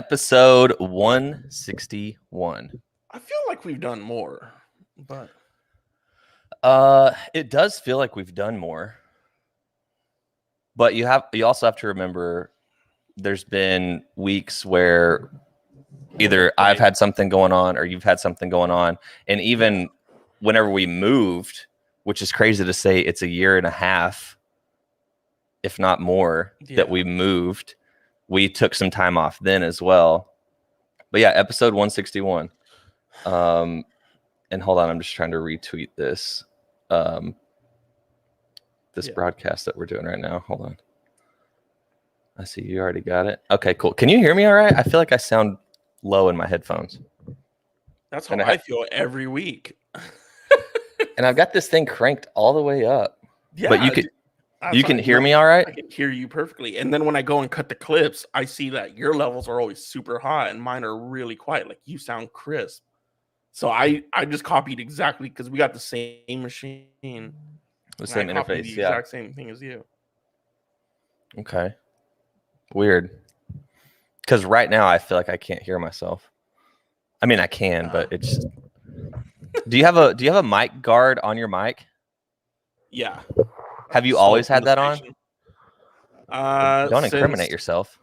episode 161. I feel like we've done more, but it does feel like we've done more. But you also have to remember there's been weeks where either I've had something going on or you've had something going on. And even whenever we moved, which is crazy to say, it's a year and a half, if not more, that we moved. We took some time off then as well. But yeah, episode 161. And hold on, I'm just trying to retweet this. This broadcast that we're doing right now. Hold on. I see you already got it. Okay, cool. Can you hear me all right? I feel like I sound low in my headphones. That's how I feel every week. And I've got this thing cranked all the way up. Yeah, but you can hear me all right? I can hear you perfectly. And then when I go and cut the clips, I see that your levels are always super high and mine are really quiet. Like you sound crisp. So I just copied exactly because we got the same machine. The same interface, the exact same thing as you. Okay. Weird. Because right now I feel like I can't hear myself. I mean, I can, but it's. Do you have a mic guard on your mic? Yeah. Have you always had that on? Don't incriminate yourself.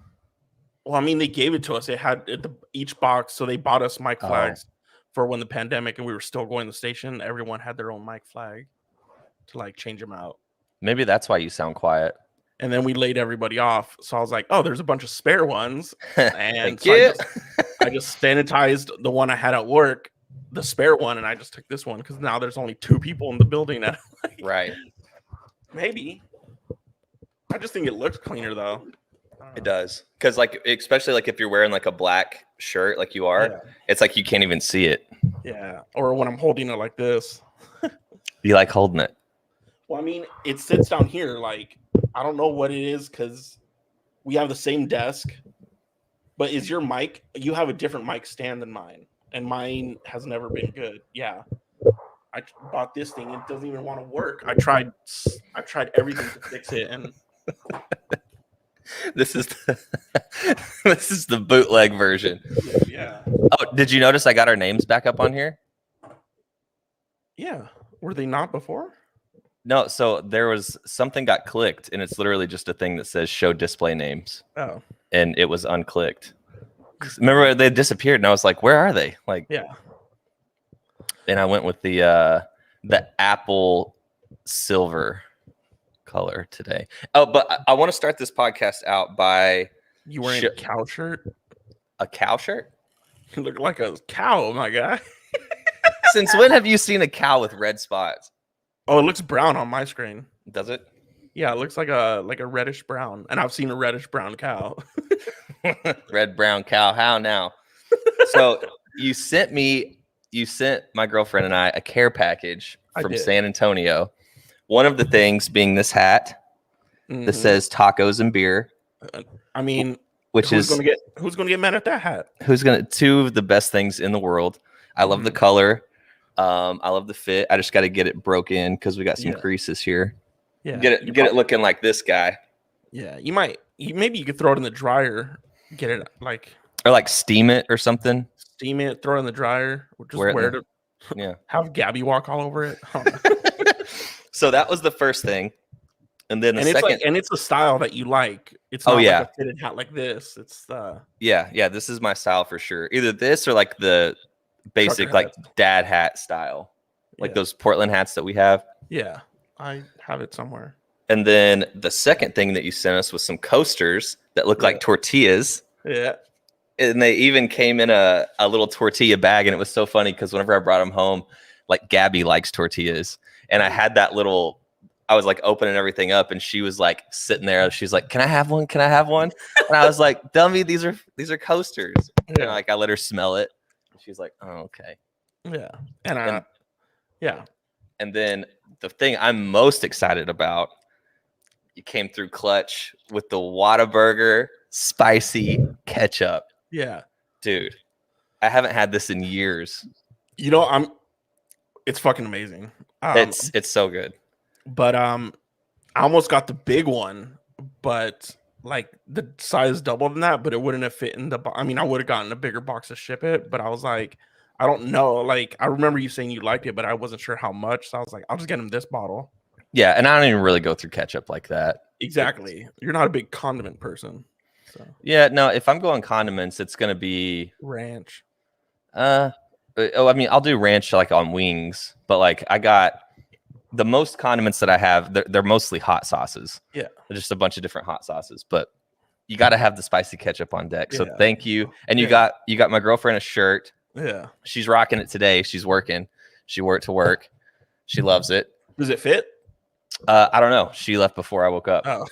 Well, I mean, they gave it to us. They had each box, so they bought us mic flags for when the pandemic and we were still going to the station. Everyone had their own mic flag to like change them out. Maybe that's why you sound quiet. And then we laid everybody off. So I was like, oh, there's a bunch of spare ones. And so I just sanitized the one I had at work, the spare one, and I just took this one because now there's only 2 people in the building now. Right. Maybe. I just think it looks cleaner though. It does. Because like especially like if you're wearing like a black shirt like you are, it's like you can't even see it. Yeah. Or when I'm holding it like this. You like holding it? Well, I mean, it sits down here. Like, I don't know what it is because we have the same desk. But is your mic, you have a different mic stand than mine. And mine has never been good. Yeah. I bought this thing. It doesn't even want to work. I tried everything to fix it. And this is the bootleg version. Yeah. Oh, did you notice I got our names back up on here? Yeah. Were they not before? No, so there was something got clicked, and it's literally just a thing that says show display names. Oh. And it was unclicked. Remember, they disappeared, and I was like, where are they? Like, yeah. And I went with the apple silver color today. Oh, but I want to start this podcast out by you wearing a cow shirt? A cow shirt? You look like a cow, my guy. Since when have you seen a cow with red spots? Oh, it looks brown on my screen. Does it? Yeah, it looks like a reddish brown. And I've seen a reddish brown cow. Red brown cow. How now? So you sent my girlfriend and I a care package from San Antonio. One of the things being this hat that says tacos and beer. I mean, who's gonna get mad at that hat? Two of the best things in the world. I love the color. I love the fit. I just got to get it broke in because we got some creases here. Yeah, get it looking like this guy. Yeah, maybe you could throw it in the dryer. Get it or steam it or something. Steam it, throw it in the dryer. Just wear it. Yeah. Have Gabby walk all over it. So that was the first thing. And then the second, it's a style that you like. It's not like a fitted hat like this. It's yeah. This is my style for sure. Either this or like the basic dad hat style, like those Portland hats that we have. Yeah, I have it somewhere. And then the second thing that you sent us was some coasters that look like tortillas. Yeah. And they even came in a little tortilla bag, and it was so funny because whenever I brought them home, like Gabby likes tortillas, and I had that little. I was like opening everything up, and she was like sitting there. She's like, "Can I have one? Can I have one?" And I was like, "Dummy, these are coasters." Yeah. And I let her smell it. She's like, "Oh, okay." Yeah. And yeah. And then the thing I'm most excited about, you came through clutch with the Whataburger spicy ketchup. Yeah. Dude, I haven't had this in years. It's fucking amazing. It's so good. But I almost got the big one, but like the size double than that, but it wouldn't have fit in the I mean, I would have gotten a bigger box to ship it, but I was like, I don't know. Like, I remember you saying you liked it, but I wasn't sure how much. So I was like, I'll just get him this bottle. Yeah, and I don't even really go through ketchup like that. Exactly. You're not a big condiment person. So Yeah, no, if I'm going condiments, it's gonna be ranch. I mean, I'll do ranch like on wings, but like I got the most condiments that I have, they're mostly hot sauces. Yeah. They're just a bunch of different hot sauces, but you got to have the spicy ketchup on deck. So Yeah. thank you. And you got my girlfriend a shirt. Yeah. She's rocking it today. She's working. She worked to work. She loves it. Does it fit? I don't know. She left before I woke up. Oh.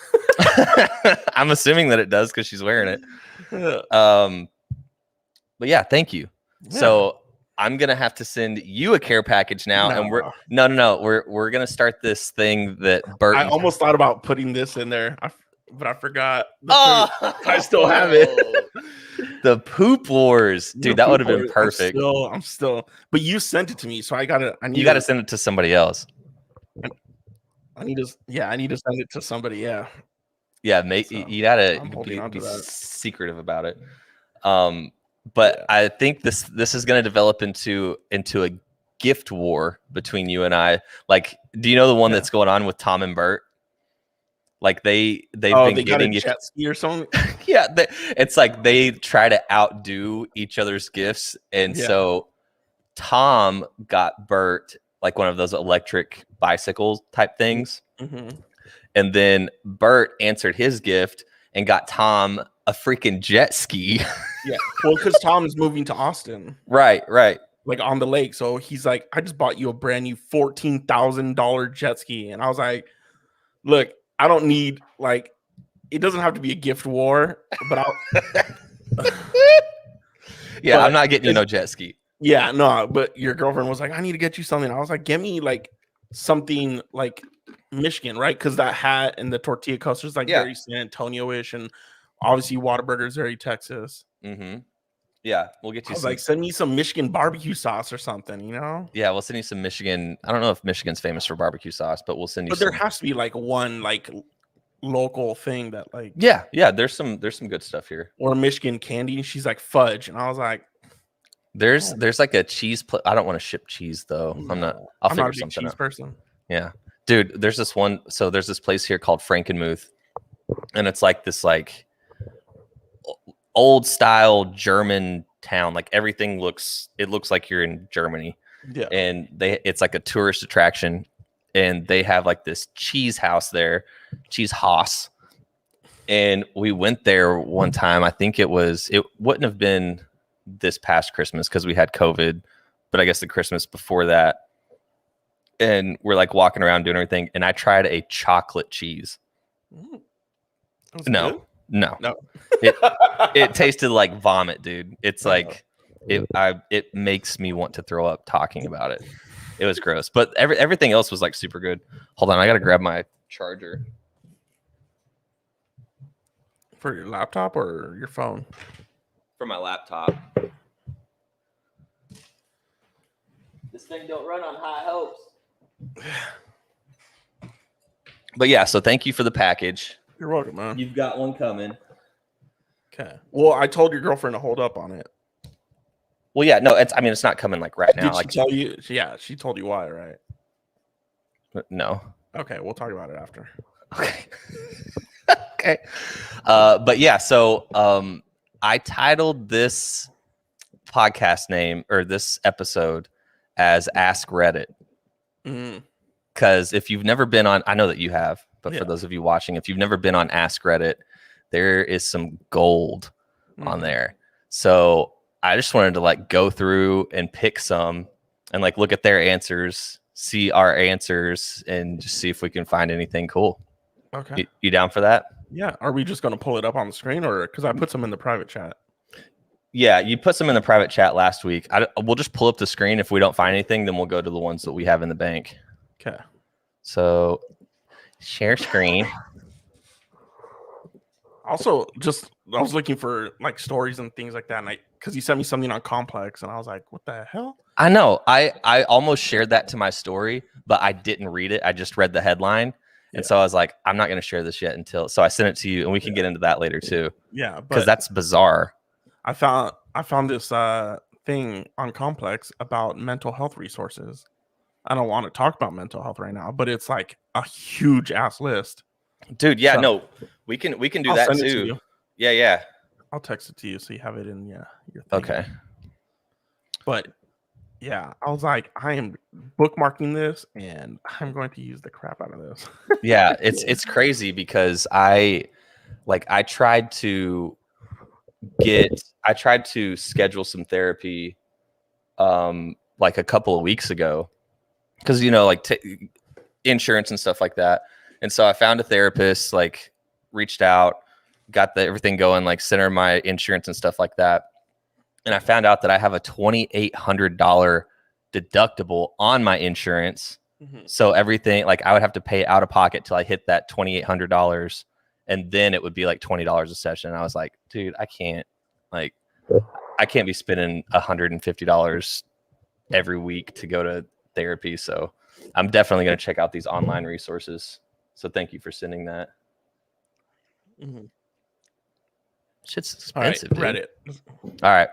I'm assuming that it does because she's wearing it. Yeah. But yeah, thank you. Yeah. So I'm gonna have to send you a care package now, and we're gonna start this thing that Bert. I almost thought about putting this in there, but I forgot. I still have it. The poop wars, dude. That would have been perfect. I'm still. But you sent it to me, so you gotta send it to somebody else. I need to send it to somebody. Yeah. Yeah, mate. So, you gotta be secretive about it. But yeah. I think this is going to develop into a gift war between you and I. Like, do you know the one that's going on with Tom and Bert? Like they've been getting a jet ski or something. Yeah, it's like they try to outdo each other's gifts, and so Tom got Bert like one of those electric bicycle type things, and then Bert answered his gift and got Tom a freaking jet ski. Yeah, well, because Tom is moving to Austin. Right. Like on the lake. So he's like, I just bought you a brand new $14,000 jet ski. And I was like, look, I don't need, like, it doesn't have to be a gift war, but I'm not getting you no jet ski. Yeah, no, but your girlfriend was like, I need to get you something. I was like, get me like something like Michigan, right? Because that hat and the tortilla coaster is like very San Antonio-ish, and obviously Whataburger is very Texas. Yeah, we'll get you. Like, send me some Michigan barbecue sauce or something, you know? Yeah, we'll send you some Michigan. I don't know if Michigan's famous for barbecue sauce, but we'll send you. But there has to be like one like local thing that like. Yeah. There's some good stuff here. Or Michigan candy. She's like fudge, and I was like, there's like a cheese. I don't want to ship cheese though. No, I'll figure not a big something cheese out. Person. Yeah, dude. There's this one. So there's this place here called Frankenmuth, and it's like this like old style German town. Like everything looks like you're in Germany. Yeah. And it's like a tourist attraction, and they have like this cheese house there, cheese house. And we went there one time. I think it wouldn't have been this past Christmas because we had COVID, but I guess the Christmas before that. And we're like walking around doing everything, and I tried a chocolate cheese. No. It tasted like vomit, dude. It's like it makes me want to throw up talking about it. It was gross, but everything else was like super good. Hold on, I gotta grab my charger. For your laptop or your phone? For my laptop. This thing don't run on high hopes. But yeah, so thank you for the package. You're welcome, man. You've got one coming. Okay. Well, I told your girlfriend to hold up on it. Well, yeah, no, it's not coming like right now. Did she tell you? Yeah, she told you why, right? No. Okay, we'll talk about it after. Okay. Okay. But yeah, so I titled this podcast name or this episode as Ask Reddit. Because if you've never been on, I know that you have, but for those of you watching, if you've never been on Ask Reddit, there is some gold on there. So I just wanted to like go through and pick some and like look at their answers, see our answers, and just see if we can find anything cool. Okay. You down for that? Yeah. Are we just going to pull it up on the screen, or because I put some in the private chat? Yeah, you put some in the private chat last week. We'll just pull up the screen. If we don't find anything, then we'll go to the ones that we have in the bank. Okay. So share screen. Also, I was looking for like stories and things like that, and because you sent me something on Complex, and I was like, what the hell? I know. I almost shared that to my story, but I didn't read it. I just read the headline, And so I was like, I'm not going to share this yet until. So I sent it to you, and we can get into that later too. Yeah, because that's bizarre. I found this thing on Complex about mental health resources. I don't want to talk about mental health right now, but it's like a huge ass list. Dude, yeah, So, no, we can do I'll that send it to too. you. Yeah. I'll text it to you so you have it in your thing. Okay. But yeah, I was like, I am bookmarking this and I'm going to use the crap out of this. Yeah, it's crazy because I tried to schedule some therapy like a couple of weeks ago because like insurance and stuff like that. And so I found a therapist, like reached out, got everything going, like sent her my insurance and stuff like that. And I found out that I have a $2,800 deductible on my insurance. Mm-hmm. So everything, like I would have to pay out of pocket till I hit that $2,800, and then it would be like $20 a session. And I was like, dude, I can't be spending $150 every week to go to therapy. So I'm definitely going to check out these online resources. So thank you for sending that. Mm-hmm. Shit's expensive. All right, dude. All right.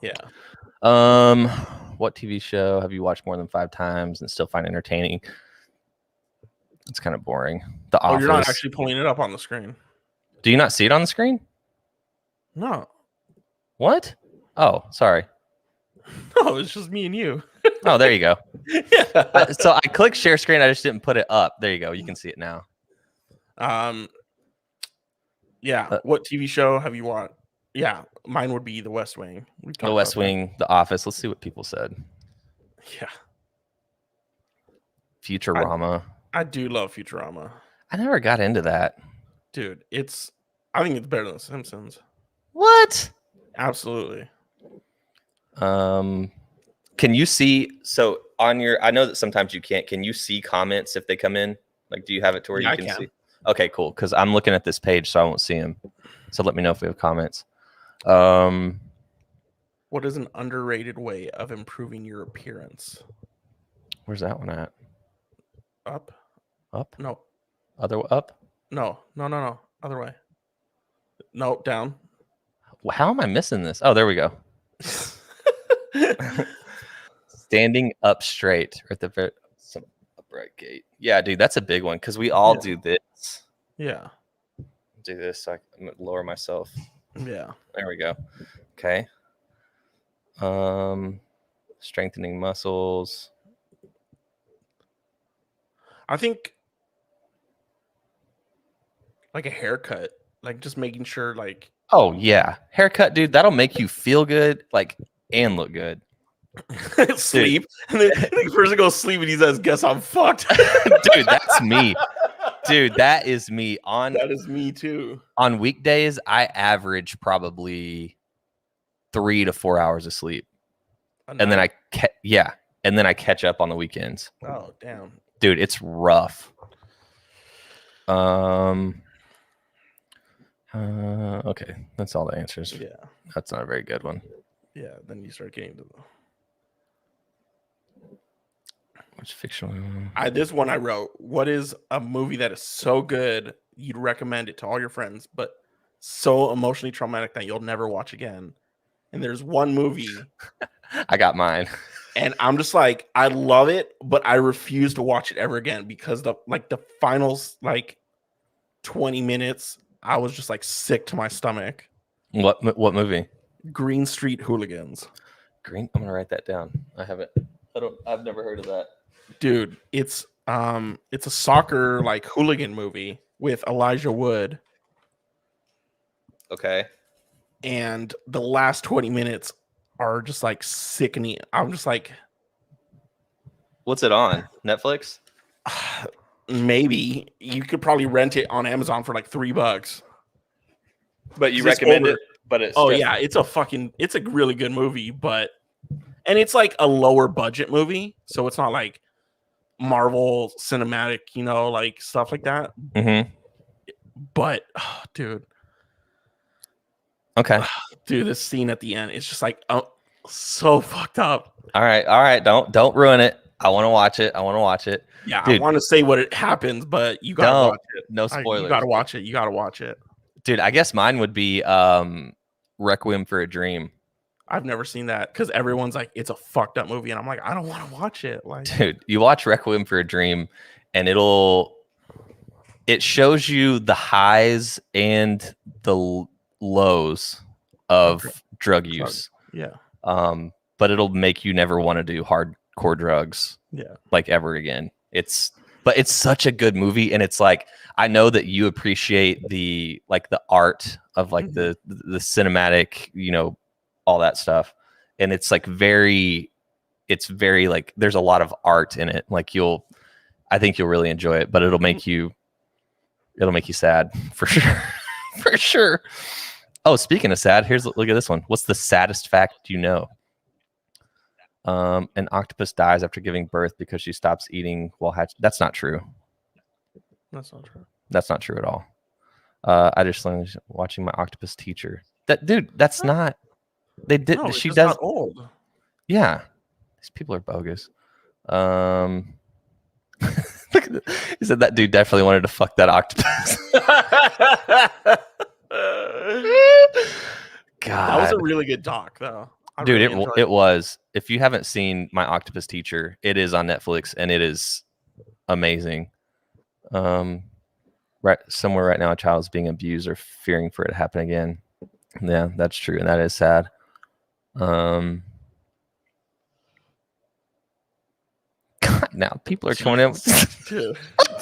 Yeah. What TV show have you watched more than 5 times and still find entertaining? It's kind of boring. The Office. You're not actually pulling it up on the screen. Do you not see it on the screen? No. What? Oh, sorry. No, it's just me and you. Oh, there you go. Yeah. So I clicked share screen. I just didn't put it up. There you go. You can see it now. Yeah. What TV show have you watched? Yeah, mine would be The West Wing. The West Wing, The Office. Let's see what people said. Yeah. Futurama. I do love Futurama. I never got into that. Dude, I think it's better than The Simpsons. What? Absolutely. Can you see, so on your, I know that sometimes you can't, can you see comments if they come in? Like, do you have it to where you can see? Okay, cool. Because I'm looking at this page, so I won't see them. So let me know if we have comments. What is an underrated way of improving your appearance? Where's that one at? Up? No. Up? No. Other way. No, down. How am I missing this? Oh, there we go. Standing up straight or at the very upright gait. Yeah, dude, that's a big one because we all do this. Yeah. Do this. So I'm gonna lower myself. Yeah. There we go. Okay. Strengthening muscles. I think like a haircut, like just making sure like oh yeah, haircut, dude, that'll make you feel good, like, and look good. sleep. And then the person goes sleep and he says, guess I'm fucked. Dude, that's me. Dude, that is me. That is me too. On weekdays, I average probably 3 to 4 hours of sleep. And then I catch up on the weekends. Oh, damn. Dude, it's rough. Okay, that's all the answers. Yeah. That's not a very good one. Yeah, then you start getting to the which fictional. This one I wrote. What is a movie that is so good you'd recommend it to all your friends, but so emotionally traumatic that you'll never watch again? And there's one movie. I got mine. And I'm just like, I love it, but I refuse to watch it ever again because the finals 20 minutes, I was just like sick to my stomach. What movie? Green Street Hooligans. I'm gonna write that down. I've never heard of that. Dude, it's a soccer hooligan movie with Elijah Wood. Okay. And the last 20 minutes are just sickening. I'm just like, what's it on? Netflix? Maybe you could probably rent it on Amazon for $3. But you recommend it? But it's it's a really good movie, and it's a lower budget movie, so it's not like Marvel cinematic, stuff like that. Mm-hmm. But dude. Okay. Dude, this scene at the end is just so fucked up. All right. Don't ruin it. I want to watch it. I want to watch it. Yeah, Dude, I want to say what it happens, but you gotta watch it. No You spoilers. gotta watch it. You gotta watch it. Dude, I guess mine would be Requiem for a Dream. I've never seen that because everyone's like, it's a fucked up movie, and I'm like, I don't want to watch it. Like, Dude, you watch Requiem for a Dream, and it shows you the highs and the lows of drug use. Yeah. But it'll make you never want to do hardcore drugs. Yeah. Like ever again. But it's such a good movie, and it's like I know that you appreciate the art of like the cinematic, all that stuff, and it's very like there's a lot of art in it. Like I think you'll really enjoy it, but it'll make you sad for sure. For sure. Oh, speaking of sad, look at this one. What's the saddest fact you know? An octopus dies after giving birth because she stops eating while hatching. That's not true. That's not true. That's not true at all. I just learned watching my octopus teacher. That's not. They did. No, she it's does. not old. Yeah, these people are bogus. He said that dude definitely wanted to fuck that octopus. God, that was a really good doc, though. Dude, it was. If you haven't seen My Octopus Teacher, it is on Netflix, and it is amazing. Right somewhere right now, a child is being abused or fearing for it to happen again. Yeah, that's true, and that is sad. God, now people are coming in with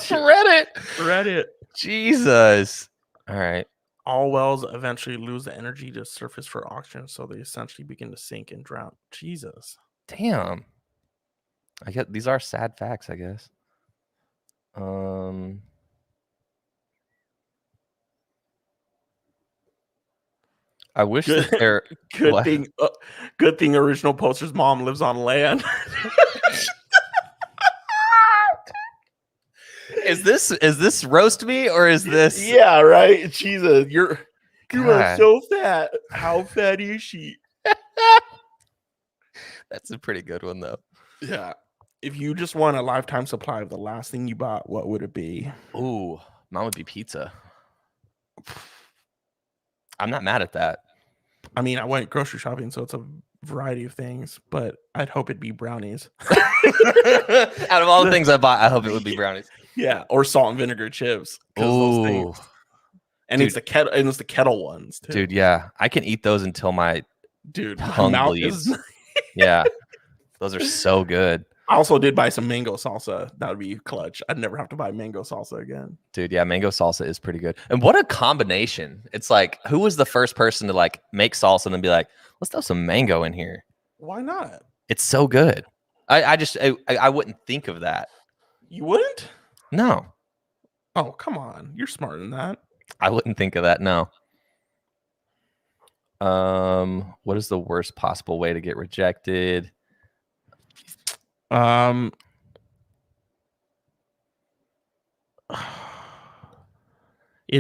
Reddit. Jesus. All right. All wells eventually lose the energy to surface for oxygen, so they essentially begin to sink and drown. Jesus. Damn. I get these are sad facts, I guess. I wish that there good thing original poster's mom lives on land. Is this roast me or is this? Yeah, right. Jesus, you are so fat. How fat is she? That's a pretty good one though. Yeah. If you just want a lifetime supply of the last thing you bought, what would it be? Ooh, mine would be pizza. I'm not mad at that. I mean, I went grocery shopping, so it's a variety of things, but I'd hope it'd be brownies. Out of all the things I bought, I hope it would be brownies. Yeah, or salt and vinegar chips. Those things. And dude, it's the kettle ones too. Dude, yeah. I can eat those until my tongue bleeds. Yeah. Those are so good. I also did buy some mango salsa. That would be clutch. I'd never have to buy mango salsa again. Dude, yeah, mango salsa is pretty good. And what a combination. It's like, who was the first person to like make salsa and then be like, let's throw some mango in here? Why not? It's so good. I wouldn't think of that. You wouldn't? No. Oh, come on. You're smarter than that. I wouldn't think of that, no. What is the worst possible way to get rejected? It'd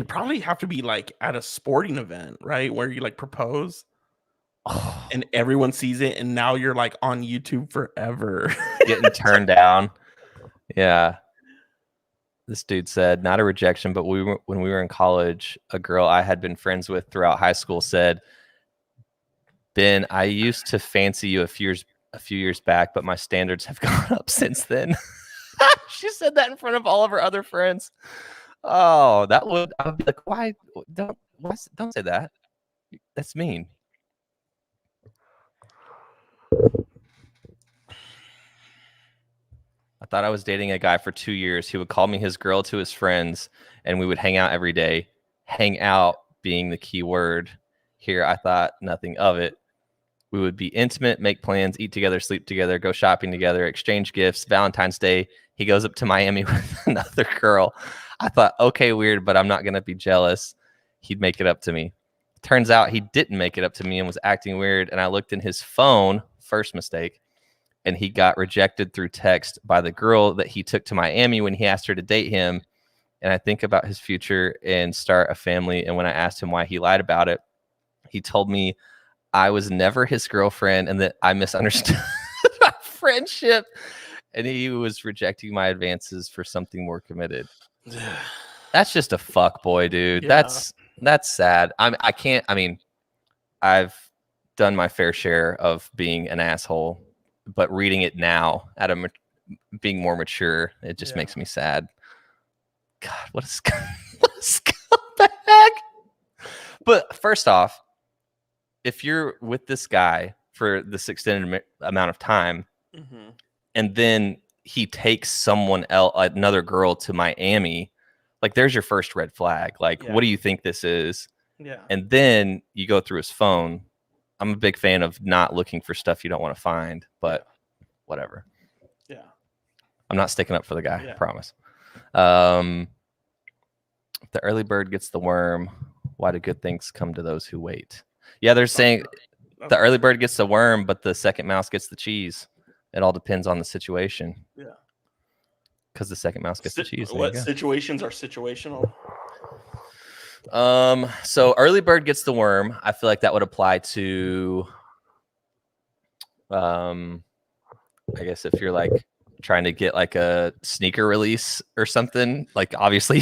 probably have to be like at a sporting event, right? Where you like propose and everyone sees it, and now you're like on YouTube forever. Getting turned down. Yeah. This dude said, not a rejection, but when we were in college, a girl I had been friends with throughout high school said, Ben, I used to fancy you a few years back, but my standards have gone up since then. She said that in front of all of her other friends. Oh, I would be like, why don't say that? That's mean. I thought I was dating a guy for 2 years. He would call me his girl to his friends, and we would hang out every day. Hang out being the key word here. I thought nothing of it. We would be intimate, make plans, eat together, sleep together, go shopping together, exchange gifts. Valentine's Day, he goes up to Miami with another girl. I thought, okay, weird, but I'm not going to be jealous. He'd make it up to me. Turns out he didn't make it up to me and was acting weird, and I looked in his phone, first mistake, and he got rejected through text by the girl that he took to Miami when he asked her to date him. And I think about his future and start a family, and when I asked him why he lied about it, he told me I was never his girlfriend and that I misunderstood our friendship and he was rejecting my advances for something more committed. That's just a fuck boy, dude. Yeah. That's sad. I can't. I mean, I've done my fair share of being an asshole, but reading it now being more mature, it just makes me sad. God, what a scumbag. But first off, if you're with this guy for this extended amount of time, and then he takes someone else, another girl, to Miami, like there's your first red flag. Like, what do you think this is? Yeah. And then you go through his phone. I'm a big fan of not looking for stuff you don't want to find, but whatever. Yeah. I'm not sticking up for the guy, I promise. The early bird gets the worm. Why do good things come to those who wait? Yeah, they're saying the early bird gets the worm, but the second mouse gets the cheese. It all depends on the situation. Yeah. Because the second mouse gets the cheese. What situations are situational? So early bird gets the worm. I feel like that would apply to I guess if you're like trying to get like a sneaker release or something, like obviously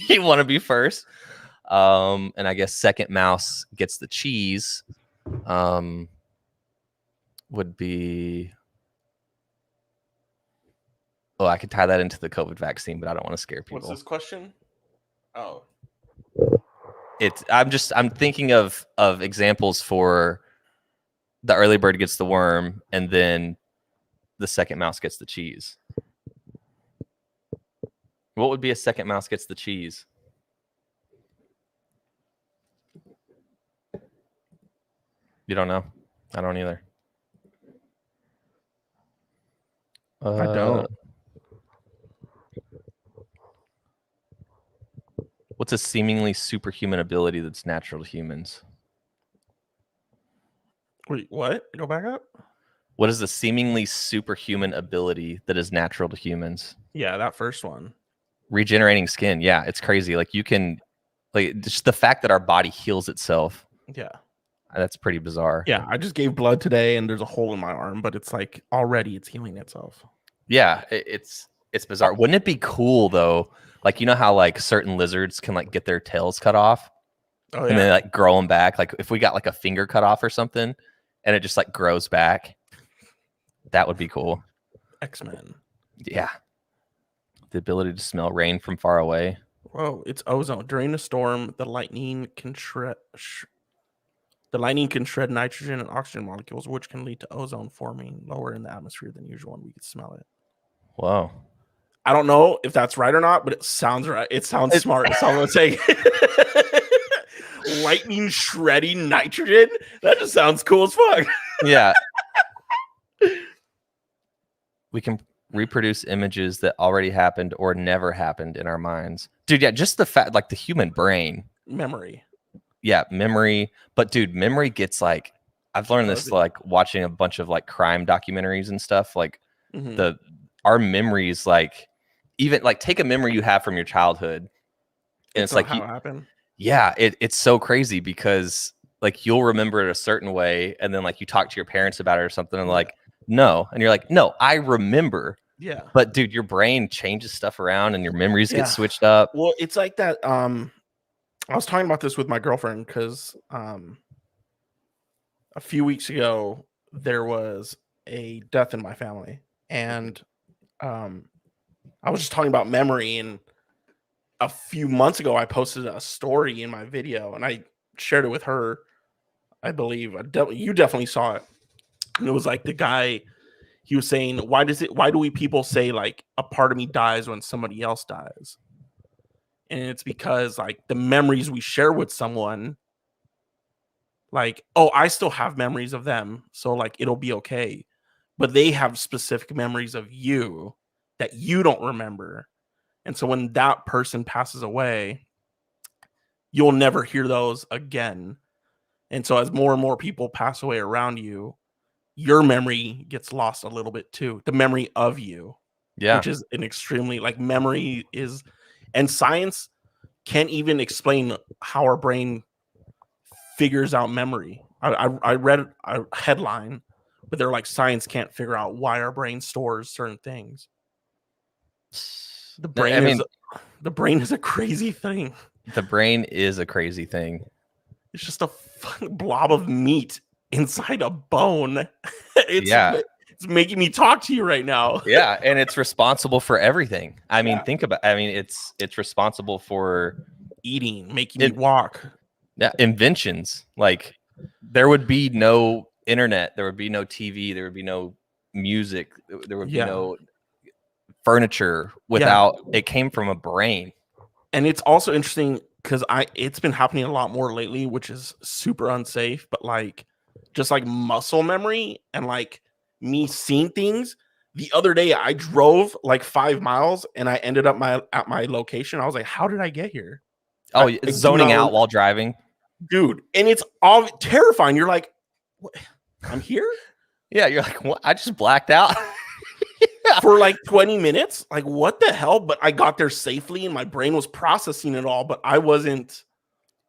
you want to be first. And I guess second mouse gets the cheese. Would be I could tie that into the COVID vaccine, but I don't want to scare people. What's this question? Oh. I'm thinking of examples for the early bird gets the worm and then the second mouse gets the cheese. What would be a second mouse gets the cheese? You don't know? I don't either. I don't. What's a seemingly superhuman ability that's natural to humans? Wait, what? Go back up? What is a seemingly superhuman ability that is natural to humans? Yeah, that first one. Regenerating skin. Yeah, it's crazy. Like you can, like just the fact that our body heals itself. Yeah. That's pretty bizarre. Yeah, I just gave blood today and there's a hole in my arm, but it's like already it's healing itself. Yeah, it's bizarre. Wouldn't it be cool though? Like, you know how like certain lizards can like get their tails cut off and then like grow them back. Like if we got like a finger cut off or something and it just like grows back, that would be cool. X-Men. Yeah. The ability to smell rain from far away. Whoa, it's ozone. During a storm, the lightning can shred nitrogen and oxygen molecules, which can lead to ozone forming lower in the atmosphere than usual, and we can smell it. Whoa. I don't know if that's right or not, but it sounds right. It sounds smart. That's all I'm gonna say. Lightning shredding nitrogen. That just sounds cool as fuck. Yeah. We can reproduce images that already happened or never happened in our minds. Dude, yeah, just the fact, like the human brain. Memory. Yeah, memory. But dude, memory gets like, I've learned this like watching a bunch of like crime documentaries and stuff. Like our memories, like even like take a memory you have from your childhood. And it's like how it happened. Yeah, it's so crazy because like you'll remember it a certain way, and then like you talk to your parents about it or something, and like, no, and you're like, no, I remember. Yeah. But dude, your brain changes stuff around and your memories get switched up. Well, it's like that. I was talking about this with my girlfriend because a few weeks ago there was a death in my family, and I was just talking about memory. And a few months ago, I posted a story in my video, and I shared it with her. I believe you definitely saw it. And it was like the guy. He was saying, why do we people say like a part of me dies when somebody else dies? And it's because like the memories we share with someone, like, oh, I still have memories of them, so like it'll be okay. But they have specific memories of you that you don't remember. And so when that person passes away, you'll never hear those again. And so as more and more people pass away around you, your memory gets lost a little bit too. The memory of you. Yeah. Which is an extremely like memory is, and science can't even explain how our brain figures out memory. I read a headline but they're like science can't figure out why our brain stores certain things. The brain is a crazy thing. The brain is a crazy thing. It's just a blob of meat inside a bone. It's making me talk to you right now. Yeah, and it's responsible for everything. I mean, think about. I mean, it's responsible for eating, making me walk. Yeah, inventions. Like there would be no internet, there would be no TV, there would be no music, there would be no furniture without it came from a brain. And it's also interesting because it's been happening a lot more lately, which is super unsafe, but like just like muscle memory and like me seeing things. The other day I drove like 5 miles and I ended up at my location. I was like, how did I get here? Oh, zoning out while driving. Dude, and it's all terrifying. You're like, what? I'm here? Yeah, you're like, what? I just blacked out. For like 20 minutes. Like, what the hell? But I got there safely and my brain was processing it all, but I wasn't.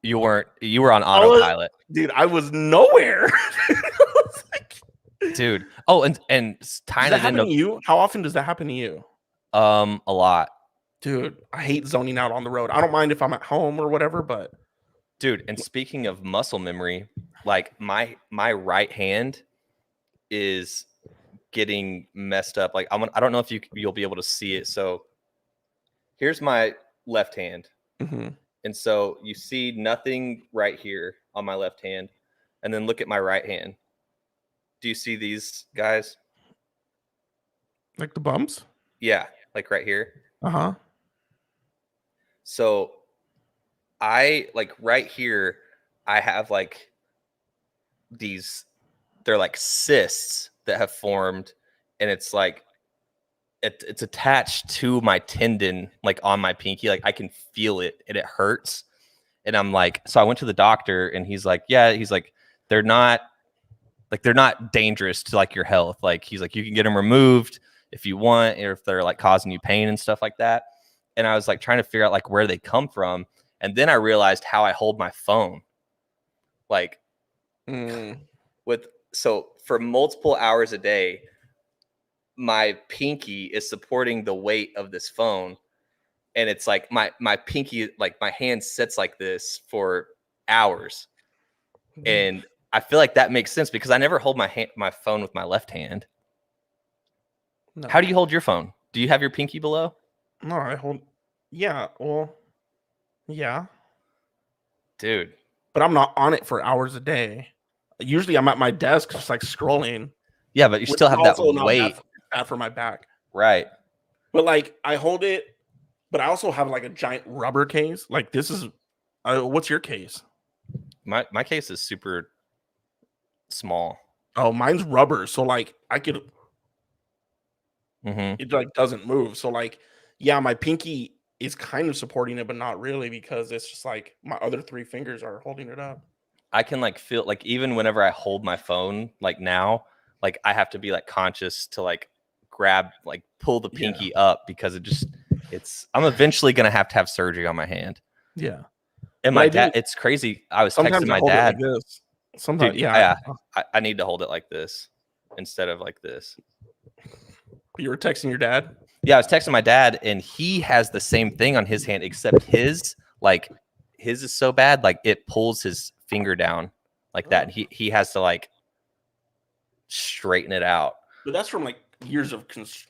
You were on autopilot. I was nowhere. Dude. Oh, and tying it into you. How often does that happen to you? A lot. Dude, I hate zoning out on the road. I don't mind if I'm at home or whatever, but dude, and speaking of muscle memory, like my right hand is getting messed up. Like I don't know if you'll be able to see it. So here's my left hand. Mm-hmm. And so you see nothing right here on my left hand. And then look at my right hand. Do you see these guys? Like the bumps? Yeah, like right here. Uh-huh. So I like right here, I have like they're like cysts that have formed, and it's like it's attached to my tendon, like on my pinky. Like I can feel it and it hurts. And I'm like, so I went to the doctor and he's like, they're not dangerous to like your health. Like he's like, you can get them removed if you want, or if they're like causing you pain and stuff like that. And I was like trying to figure out like where they come from. And then I realized how I hold my phone. Like so for multiple hours a day, my pinky is supporting the weight of this phone. And it's like my pinky, like my hand sits like this for hours. And I feel like that makes sense because I never hold my phone with my left hand. No. How do you hold your phone? Do you have your pinky below? No, I hold. Yeah, well, yeah. Dude. But I'm not on it for hours a day. Usually I'm at my desk just like scrolling. Yeah, but you still have that weight. Bad for my back. Right. But like I hold it, but I also have like a giant rubber case. Like this is, what's your case? My case is super small. Oh, mine's rubber. So like I could, it like doesn't move. So like, yeah, my pinky is kind of supporting it, but not really because it's just like my other 3 fingers are holding it up. I can like feel like even whenever I hold my phone, like now, like I have to be like conscious to like grab, like pull the pinky up because I'm eventually going to have surgery on my hand. Yeah. And my dad, it's crazy. I was texting my dad. Like sometimes, dude, I need to hold it like this instead of like this. You were texting your dad? Yeah, I was texting my dad, and he has the same thing on his hand, except his is so bad, like it pulls his finger down like that. And he has to like straighten it out. But that's from like years of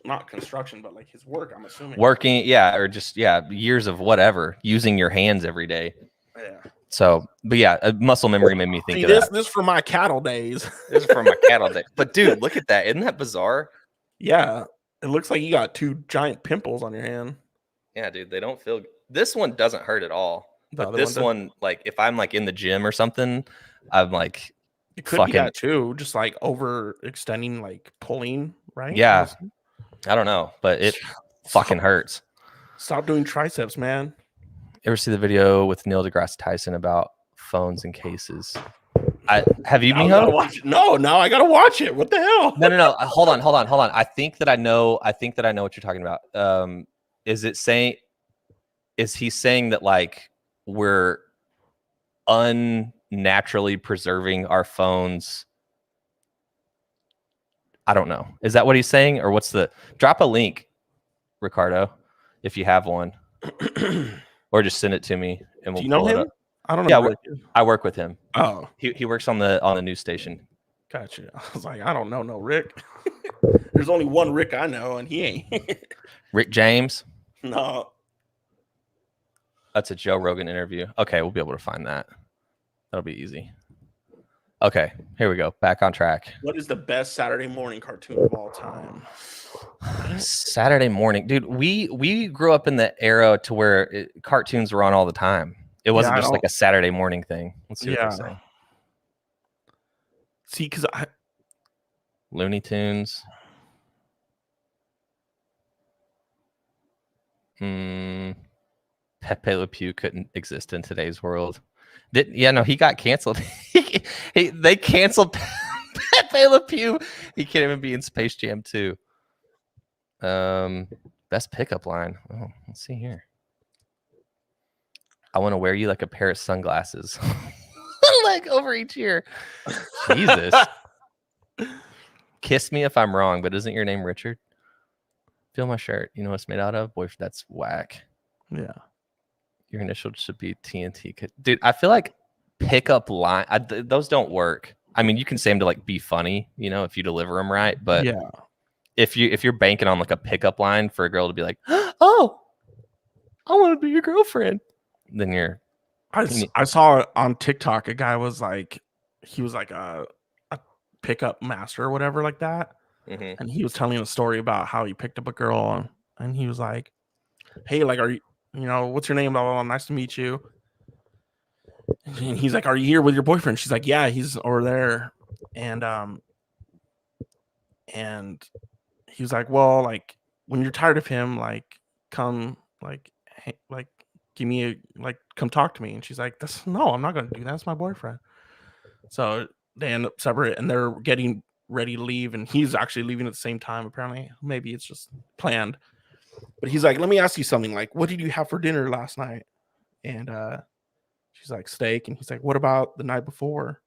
not construction, but like his work, I'm assuming. Working, yeah, or just years of whatever, using your hands every day. Yeah. So, but yeah, muscle memory made me think of that. This for my cattle days. This is for my cattle days. But dude, look at that. Isn't that bizarre? Yeah. It looks like you got 2 giant pimples on your hand. Yeah, dude, they don't feel. This one doesn't hurt at all. But this one, like, if I'm like in the gym or something, I'm like, it could be that too, just like overextending, like pulling, right? Yeah, I don't know, but it fucking hurts. Stop doing triceps, man. Ever see the video with Neil deGrasse Tyson about phones and cases? Have you, Miho? No, I gotta watch it. What the hell? No. Hold on. I think that I know what you're talking about. Is he saying that like we're unnaturally preserving our phones I don't know. Is that what he's saying, or what's the? Drop a link, Ricardo, if you have one, or just send it to me and we'll Do you know pull it him? up. I don't know. Yeah, Rick. I work with him. Oh, He works on the news station. gotcha. I was like, I don't know no Rick. There's only one Rick I know, and he ain't. Rick James. No. That's a Joe Rogan interview. Okay, we'll be able to find that. That'll be easy. Okay, here we go. Back on track. What is the best Saturday morning cartoon of all time? Saturday morning, dude. We grew up in the era to where cartoons were on all the time. It wasn't just like a Saturday morning thing. Let's see what they say. See, because Looney Tunes. Pepe Le Pew couldn't exist in today's world. He got canceled. They canceled Pepe Le Pew. He can't even be in Space Jam 2. Best pickup line. Oh, let's see here. I want to wear you like a pair of sunglasses. Like over each ear. Jesus. Kiss me if I'm wrong, but isn't your name Richard? Feel my shirt. You know what it's made out of? Boy, that's whack. Yeah. Your initial should be TNT. Dude, I feel like pickup line, those don't work. I mean, you can say them to like be funny, if you deliver them right. But yeah, if you're banking on like a pickup line for a girl to be like, oh, I want to be your girlfriend, then you're. I saw on TikTok a guy was like, he was like a pickup master or whatever like that, and he was telling a story about how he picked up a girl, and he was like, hey, like, are you, what's your name? Blah, blah, blah, nice to meet you. And he's like, are you here with your boyfriend? She's like, yeah, he's over there. And he was like, well, like, when you're tired of him, like, come, like, give me a, like, come talk to me. And she's like, no, I'm not going to do that. That's my boyfriend. So they end up separate, and they're getting ready to leave. And he's actually leaving at the same time, apparently. Maybe it's just planned. But he's like, let me ask you something. Like, what did you have for dinner last night? And she's like, steak. And he's like, what about the night before?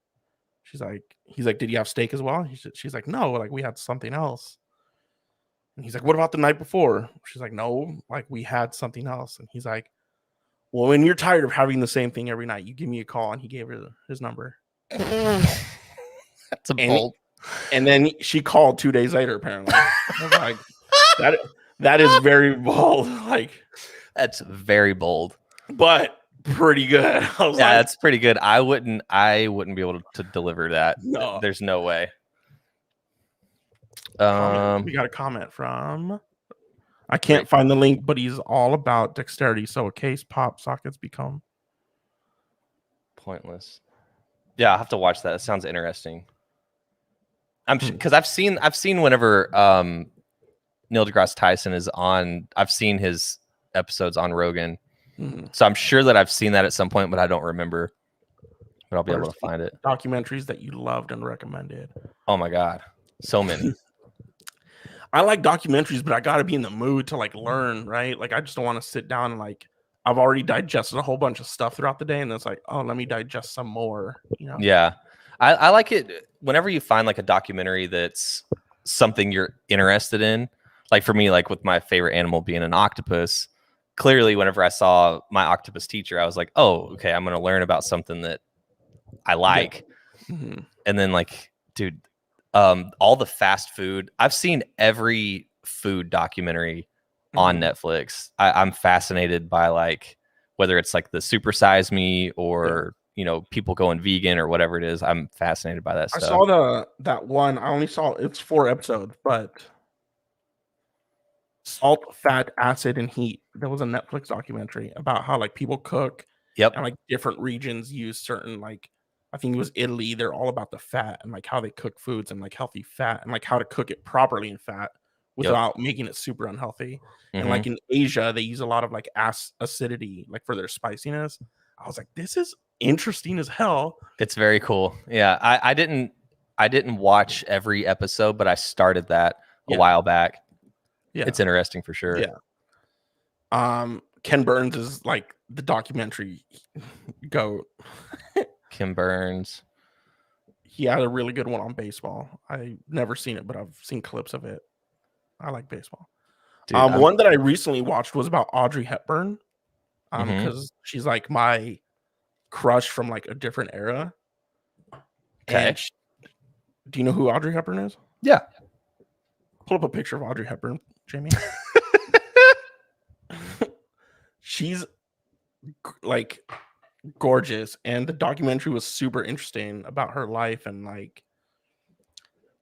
He's like, did you have steak as well? She's like, no, like, we had something else. And he's like, what about the night before? She's like, no, like, we had something else. And he's like, well, when you're tired of having the same thing every night, you give me a call. And he gave her his number. That's a bold. And then she called 2 days later, apparently. I was like, that is very bold. Like, that's very bold, but pretty good. I was like, that's pretty good. I wouldn't be able to deliver that. No, there's no way. We got a comment from. I can't find the link, but he's all about dexterity. So a case pop sockets become pointless. Yeah, I'll have to watch that. It sounds interesting. Because I've seen whenever Neil deGrasse Tyson is on, I've seen his episodes on Rogan. So I'm sure that I've seen that at some point, but I don't remember. But I'll be able to find it. Documentaries that you loved and recommended. Oh my God, so many. I like documentaries, but I got to be in the mood to like learn, right? Like, I just don't want to sit down and like, I've already digested a whole bunch of stuff throughout the day, and it's like, oh, let me digest some more. Yeah, I like it whenever you find like a documentary that's something you're interested in. Like for me, like with my favorite animal being an octopus. Clearly, whenever I saw My Octopus Teacher, I was like, oh, okay, I'm going to learn about something that I like. Yeah. And then like, dude, all the fast food. I've seen every food documentary on Netflix. I'm fascinated by like, whether it's like the Super Size Me or, people going vegan or whatever it is. I'm fascinated by that stuff. I saw that one. I only saw, it's 4 episodes, but Salt, Fat, Acid, and Heat. There was a Netflix documentary about how like people cook. Yep. And like different regions use certain, like, I think it was Italy. They're all about the fat and like how they cook foods and like healthy fat and like how to cook it properly in fat without making it super unhealthy. And like in Asia, they use a lot of like acidity, like for their spiciness. I was like, this is interesting as hell. It's very cool. Yeah. I didn't watch every episode, but I started that a while back. Yeah. It's interesting for sure. Yeah. Ken Burns is like the documentary goat. Ken Burns. he had a really good one on baseball. I've never seen it, but I've seen clips of it. I like baseball. Dude, One that I recently watched was about Audrey Hepburn. Mhm. Because she's like my crush from like a different era. Okay. And do you know who Audrey Hepburn is? Yeah. Pull up a picture of Audrey Hepburn, Jamie. She's like gorgeous, and the documentary was super interesting about her life and like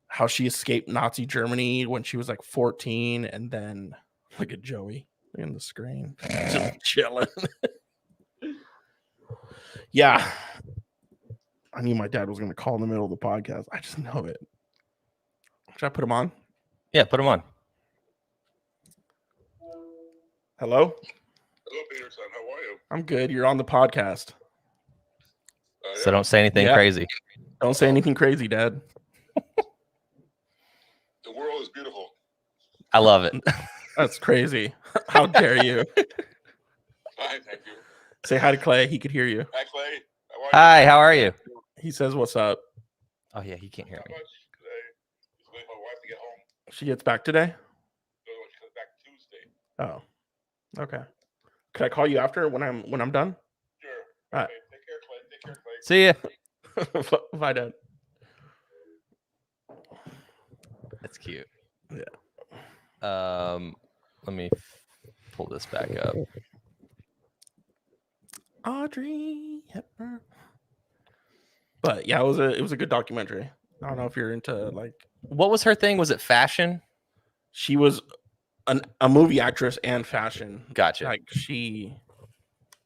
how she escaped Nazi Germany when she was like 14, and then look at Joey in the screen just chilling. Yeah, I knew my dad was going to call in the middle of the podcast. I just know it. Should I put him on? Yeah, put him on. Hello? Hello, Peterson. How are you? I'm good. You're on the podcast. So don't say anything Yeah. crazy. Don't say anything crazy, Dad. The world is beautiful. I love it. That's crazy. How dare you? Fine, thank you. Say hi to Clay. He could hear you. Hi, Clay. How are you? Hi, how are you? He says, "What's up?" Oh yeah, he can't hear Not me. much today. Just waiting for my wife to get home. She gets back today. So she comes back Tuesday. Oh, okay. Could I call you after when I'm done? Sure. All right. Okay. Take care, Clay. Take care, Clay. See ya. Bye, Dad. That's cute. Yeah. Let me pull this back up. Audrey Hepburn. But yeah, it was a good documentary. I don't know if you're into like. What was her thing? Was it fashion? She was a movie actress and fashion. Gotcha. Like she.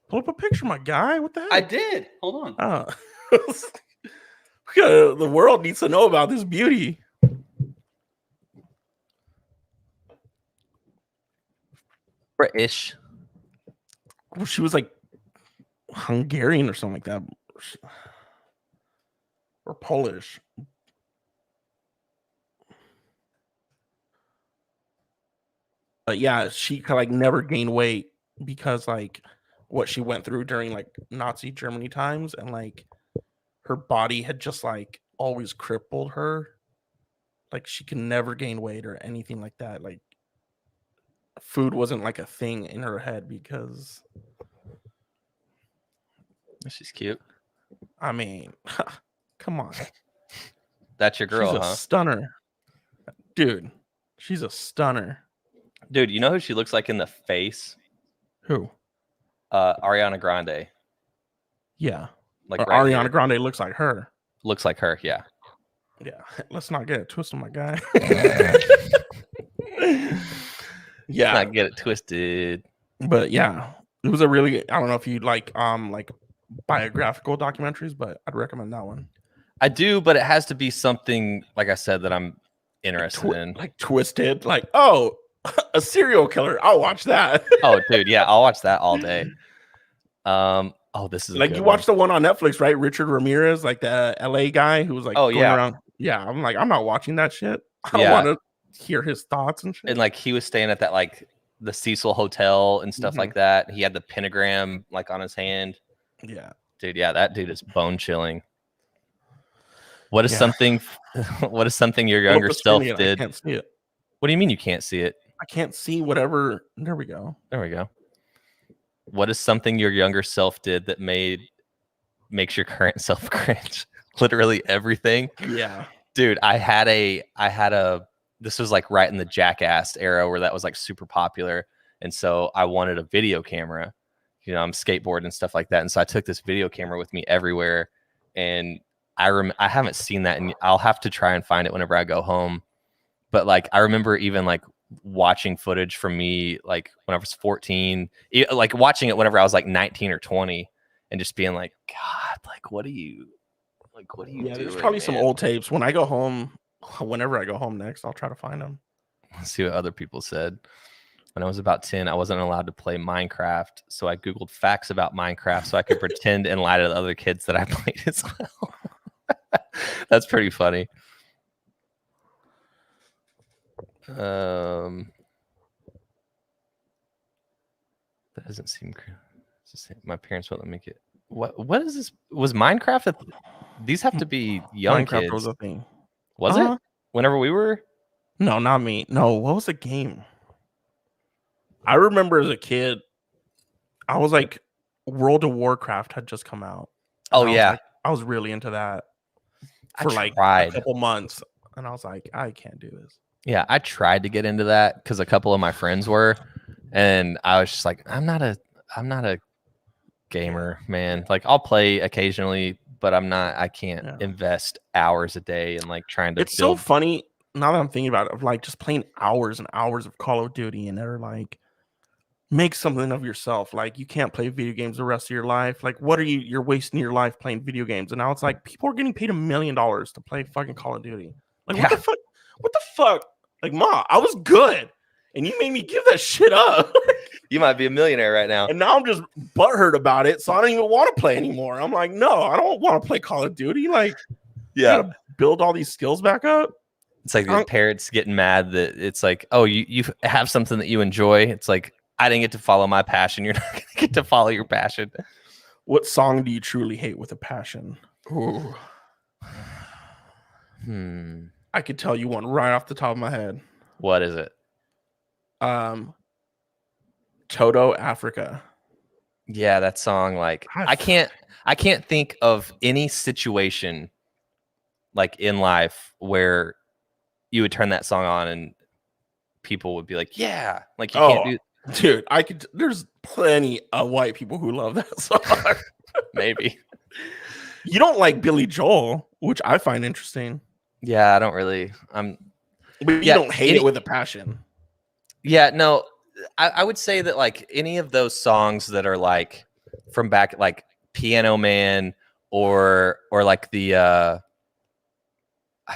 Pull up a picture, my guy. What the heck? I did. Hold on. Oh. The world needs to know about this beauty. British. Well, she was like Hungarian or something like that, or Polish. But yeah, she like never gained weight because like what she went through during like Nazi Germany times, and like her body had just like always crippled her. Like she could never gain weight or anything like that. Like food wasn't like a thing in her head because She's cute. I mean, come on. That's your girl, She's a huh? stunner. Dude, she's a stunner. Dude, you know who she looks like in the face? Who? Ariana Grande. Yeah. Like Or right Ariana here. Grande looks like her. Looks like her, yeah. Yeah. Let's not get it twisted, my guy. Let's Yeah. not get it twisted. But yeah, it was a really, I don't know if you like biographical documentaries, but I'd recommend that one. I do, but it has to be something, like I said, that I'm interested in. Like twisted, like, oh, a serial killer. I'll watch that. Oh, dude, yeah, I'll watch that all day. Oh, this is a Like good you one. watched the one on Netflix, right? Richard Ramirez, like the LA guy who was like Oh, going yeah. around. Yeah, I'm like, I'm not watching that shit. I don't Yeah. want to hear his thoughts and shit. And like he was staying at that like the Cecil Hotel and stuff Mhm. like that. He had the pentagram like on his hand. Yeah. Dude, yeah, that dude is bone chilling. What is Yeah. something what is something your Pull up younger the screen self again. I did? can't see it. What do you mean you can't see it? I can't see whatever. There we go. There we go. What is something your younger self did that makes your current self cringe? Literally everything. Yeah. Dude, I had a this was like right in the Jackass era where that was like super popular. And so I wanted a video camera. You know, I'm skateboarding and stuff like that. And so I took this video camera with me everywhere. And I haven't seen that, and I'll have to try and find it whenever I go home. But like I remember even like watching footage from me like when I was 14, like watching it whenever I was like 19 or 20, and just being like, God, like what are you Yeah, doing? there's probably some man? old tapes. When I go home, whenever I go home next, I'll try to find them. Let's see what other people said. When I was about 10, I wasn't allowed to play Minecraft, so I Googled facts about Minecraft so I could pretend and lie to the other kids that I played as well. That's pretty funny. That doesn't seem. My parents won't let me get. What is this? Was Minecraft? These have to be young Minecraft kids. was a thing. Was it? Whenever we were. No, not me. No, what was the game? I remember as a kid, I was like, World of Warcraft had just come out. Oh I was yeah, like, I was really into that I for like a tried. couple months, and I was like, I can't do this. Yeah, I tried to get into that because a couple of my friends were, and I was just like, I'm not a gamer, man. Like I'll play occasionally, but I can't invest hours a day in like trying to It's build. so funny now that I'm thinking about it, of like just playing hours and hours of Call of Duty, and they're like, make something of yourself. Like you can't play video games the rest of your life. Like what are you're wasting your life playing video games. And now it's like people are getting paid $1 million to play fucking Call of Duty. Like what the fuck? Like, Ma, I was good and you made me give that shit up. You might be a millionaire right now. And now I'm just butthurt about it, so I don't even want to play anymore. I'm like, no, I don't want to play Call of Duty. Like, you gotta build all these skills back up. It's like the parents getting mad that it's like, oh, you have something that you enjoy. It's like, I didn't get to follow my passion. You're not going to get to follow your passion. What song do you truly hate with a passion? Ooh. I could tell you one right off the top of my head. What is it? Toto, Africa. Yeah, that song. Like, I can't think of any situation like in life where you would turn that song on and people would be like, yeah, like you can't do. Dude, there's plenty of white people who love that song. Maybe. You don't like Billy Joel, which I find interesting. Yeah, I don't really. But you don't hate it with a passion. Yeah, no. I would say that like any of those songs that are like from back, like Piano Man or like the I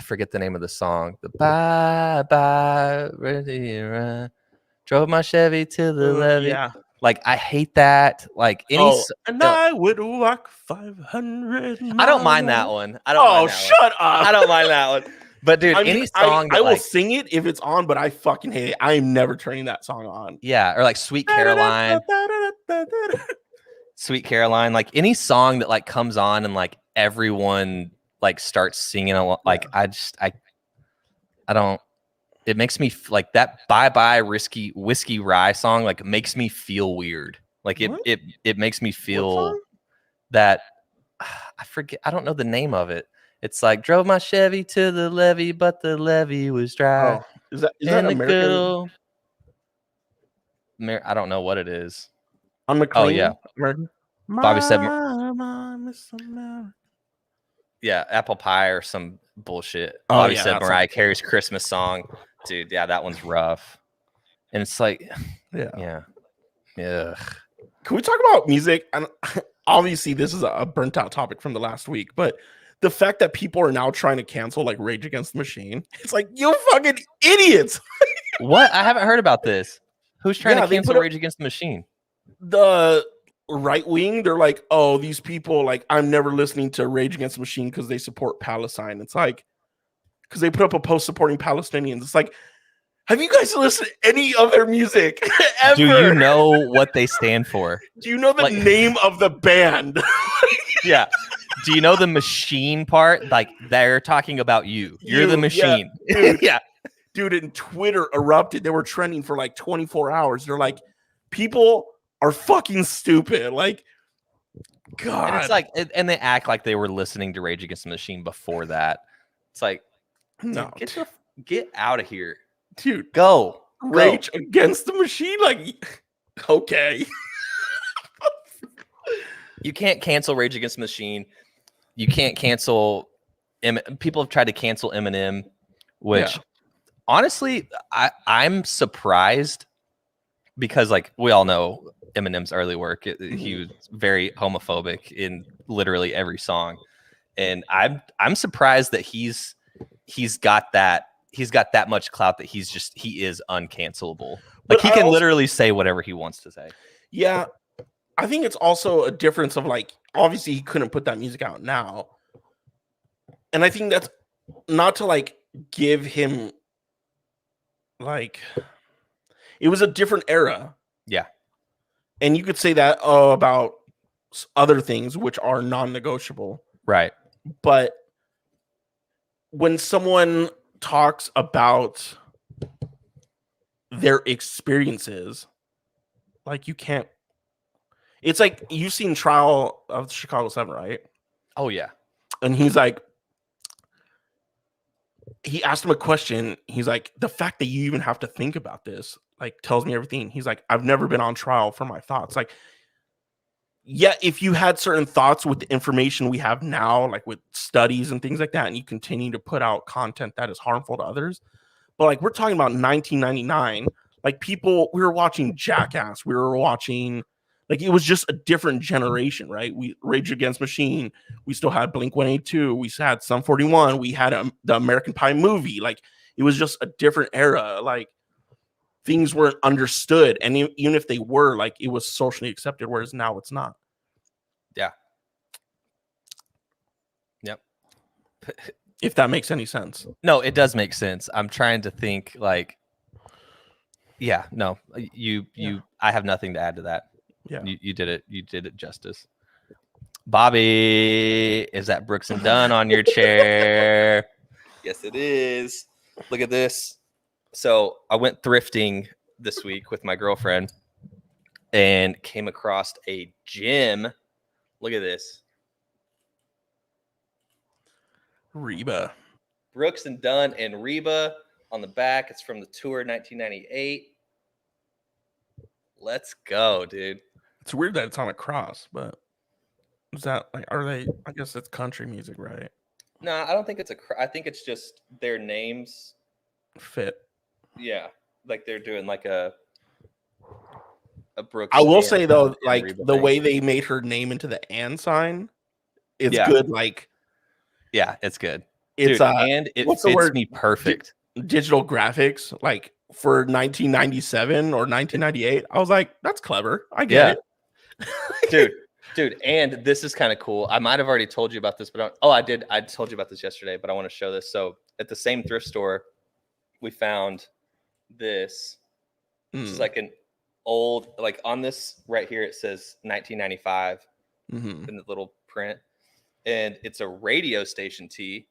forget the name of the song. The bye bye ready drove my Chevy to the levee. Yeah. Like I hate that. Like any I would walk 500 miles. I don't mind that one. Shut up. I don't mind that one. But dude, any song I will sing it if it's on, but I fucking hate it. I am never turning that song on. Yeah, or like Sweet Caroline. Sweet Caroline, like any song that like comes on and like everyone like starts singing like I don't. It makes me like that Bye Bye Whiskey Rye song like makes me feel weird. Like it makes me feel that I forget. I don't know the name of it. It's like drove my Chevy to the levee, but the levee was dry. Oh, is that American? I don't know what it is. On McLean? Oh yeah, American? Bobby said. Yeah, Apple Pie or some bullshit. Bobby said Mariah Carey's Christmas song. Dude, yeah, that one's rough. And it's like, yeah. Can we talk about music? And obviously, this is a burnt out topic from the last week, but the fact that people are now trying to cancel like Rage Against the Machine, it's like, you fucking idiots. What? I haven't heard about this. Who's trying to cancel Rage Against the Machine? The right wing, they're like, oh, these people, like, I'm never listening to Rage Against the Machine because they support Palestine. It's like, because they put up a post supporting Palestinians. It's like, have you guys listened to any of their music ever? Do you know what they stand for? Do you know the name of the band? Yeah. Do you know the machine part? Like they're talking about you. You're the machine. Yeah, dude. Yeah. Dude, and Twitter erupted. They were trending for like 24 hours. They're like, people are fucking stupid. Like, God. And it's like, and they act like they were listening to Rage Against the Machine before that. It's like, no, get out of here, dude. Go Rage Against the Machine. Like, okay. You can't cancel Rage Against the Machine. You can't cancel. People have tried to cancel Eminem, which honestly, I'm surprised because, like, we all know Eminem's early work. He was very homophobic in literally every song, and I'm surprised that he's got that much clout that he is uncancelable. Like he can literally say whatever he wants to say. Yeah. I think it's also a difference of like, obviously he couldn't put that music out now. And I think that's not to like give him like, it was a different era. Yeah. And you could say that about other things which are non-negotiable. Right. But when someone talks about their experiences, like you can't. It's like you've seen Trial of Chicago 7, right? Oh yeah. And he's like, he asked him a question. He's like, the fact that you even have to think about this, like, tells me everything. He's like, I've never been on trial for my thoughts. Like, yeah, if you had certain thoughts with the information we have now, like with studies and things like that, and you continue to put out content that is harmful to others, but like we're talking about 1999, like people, we were watching Jackass, we were watching, like it was just a different generation, right? We Rage Against Machine, we still had Blink 182, we had Sum 41, we had the American Pie movie, like it was just a different era, like things weren't understood, and even if they were, like it was socially accepted, whereas now it's not. Yeah. Yep. If that makes any sense. No, it does make sense. I'm trying to think like, yeah, no, you, I have nothing to add to that. Yeah. You did it. You did it justice. Bobby, is that Brooks and Dunn on your chair? Yes, it is. Look at this. So I went thrifting this week with my girlfriend and came across a gym. Look at this. Reba. Brooks and Dunn and Reba on the back. It's from the tour 1998. Let's go, dude. It's weird that it's on a cross, but is that like, are they, I guess it's country music, right? No, I don't think it's I think it's just their names Fit. Yeah, like they're doing like a Brooks. I will say though, like Reba the thing. way they made her name into the and sign, it's Yeah. good. Like Yeah, it's good. it's Dude, and it what's the fits word? me perfect. Digital graphics, like for 1997 or 1998. I was like, that's clever. I get it. Dude, and this is kind of cool. I might have already told you about this, but I did. I told you about this yesterday, but I want to show this. So at the same thrift store, we found this. It's like an old, like on this right here, it says 1995 in the little print, and it's a radio station tee.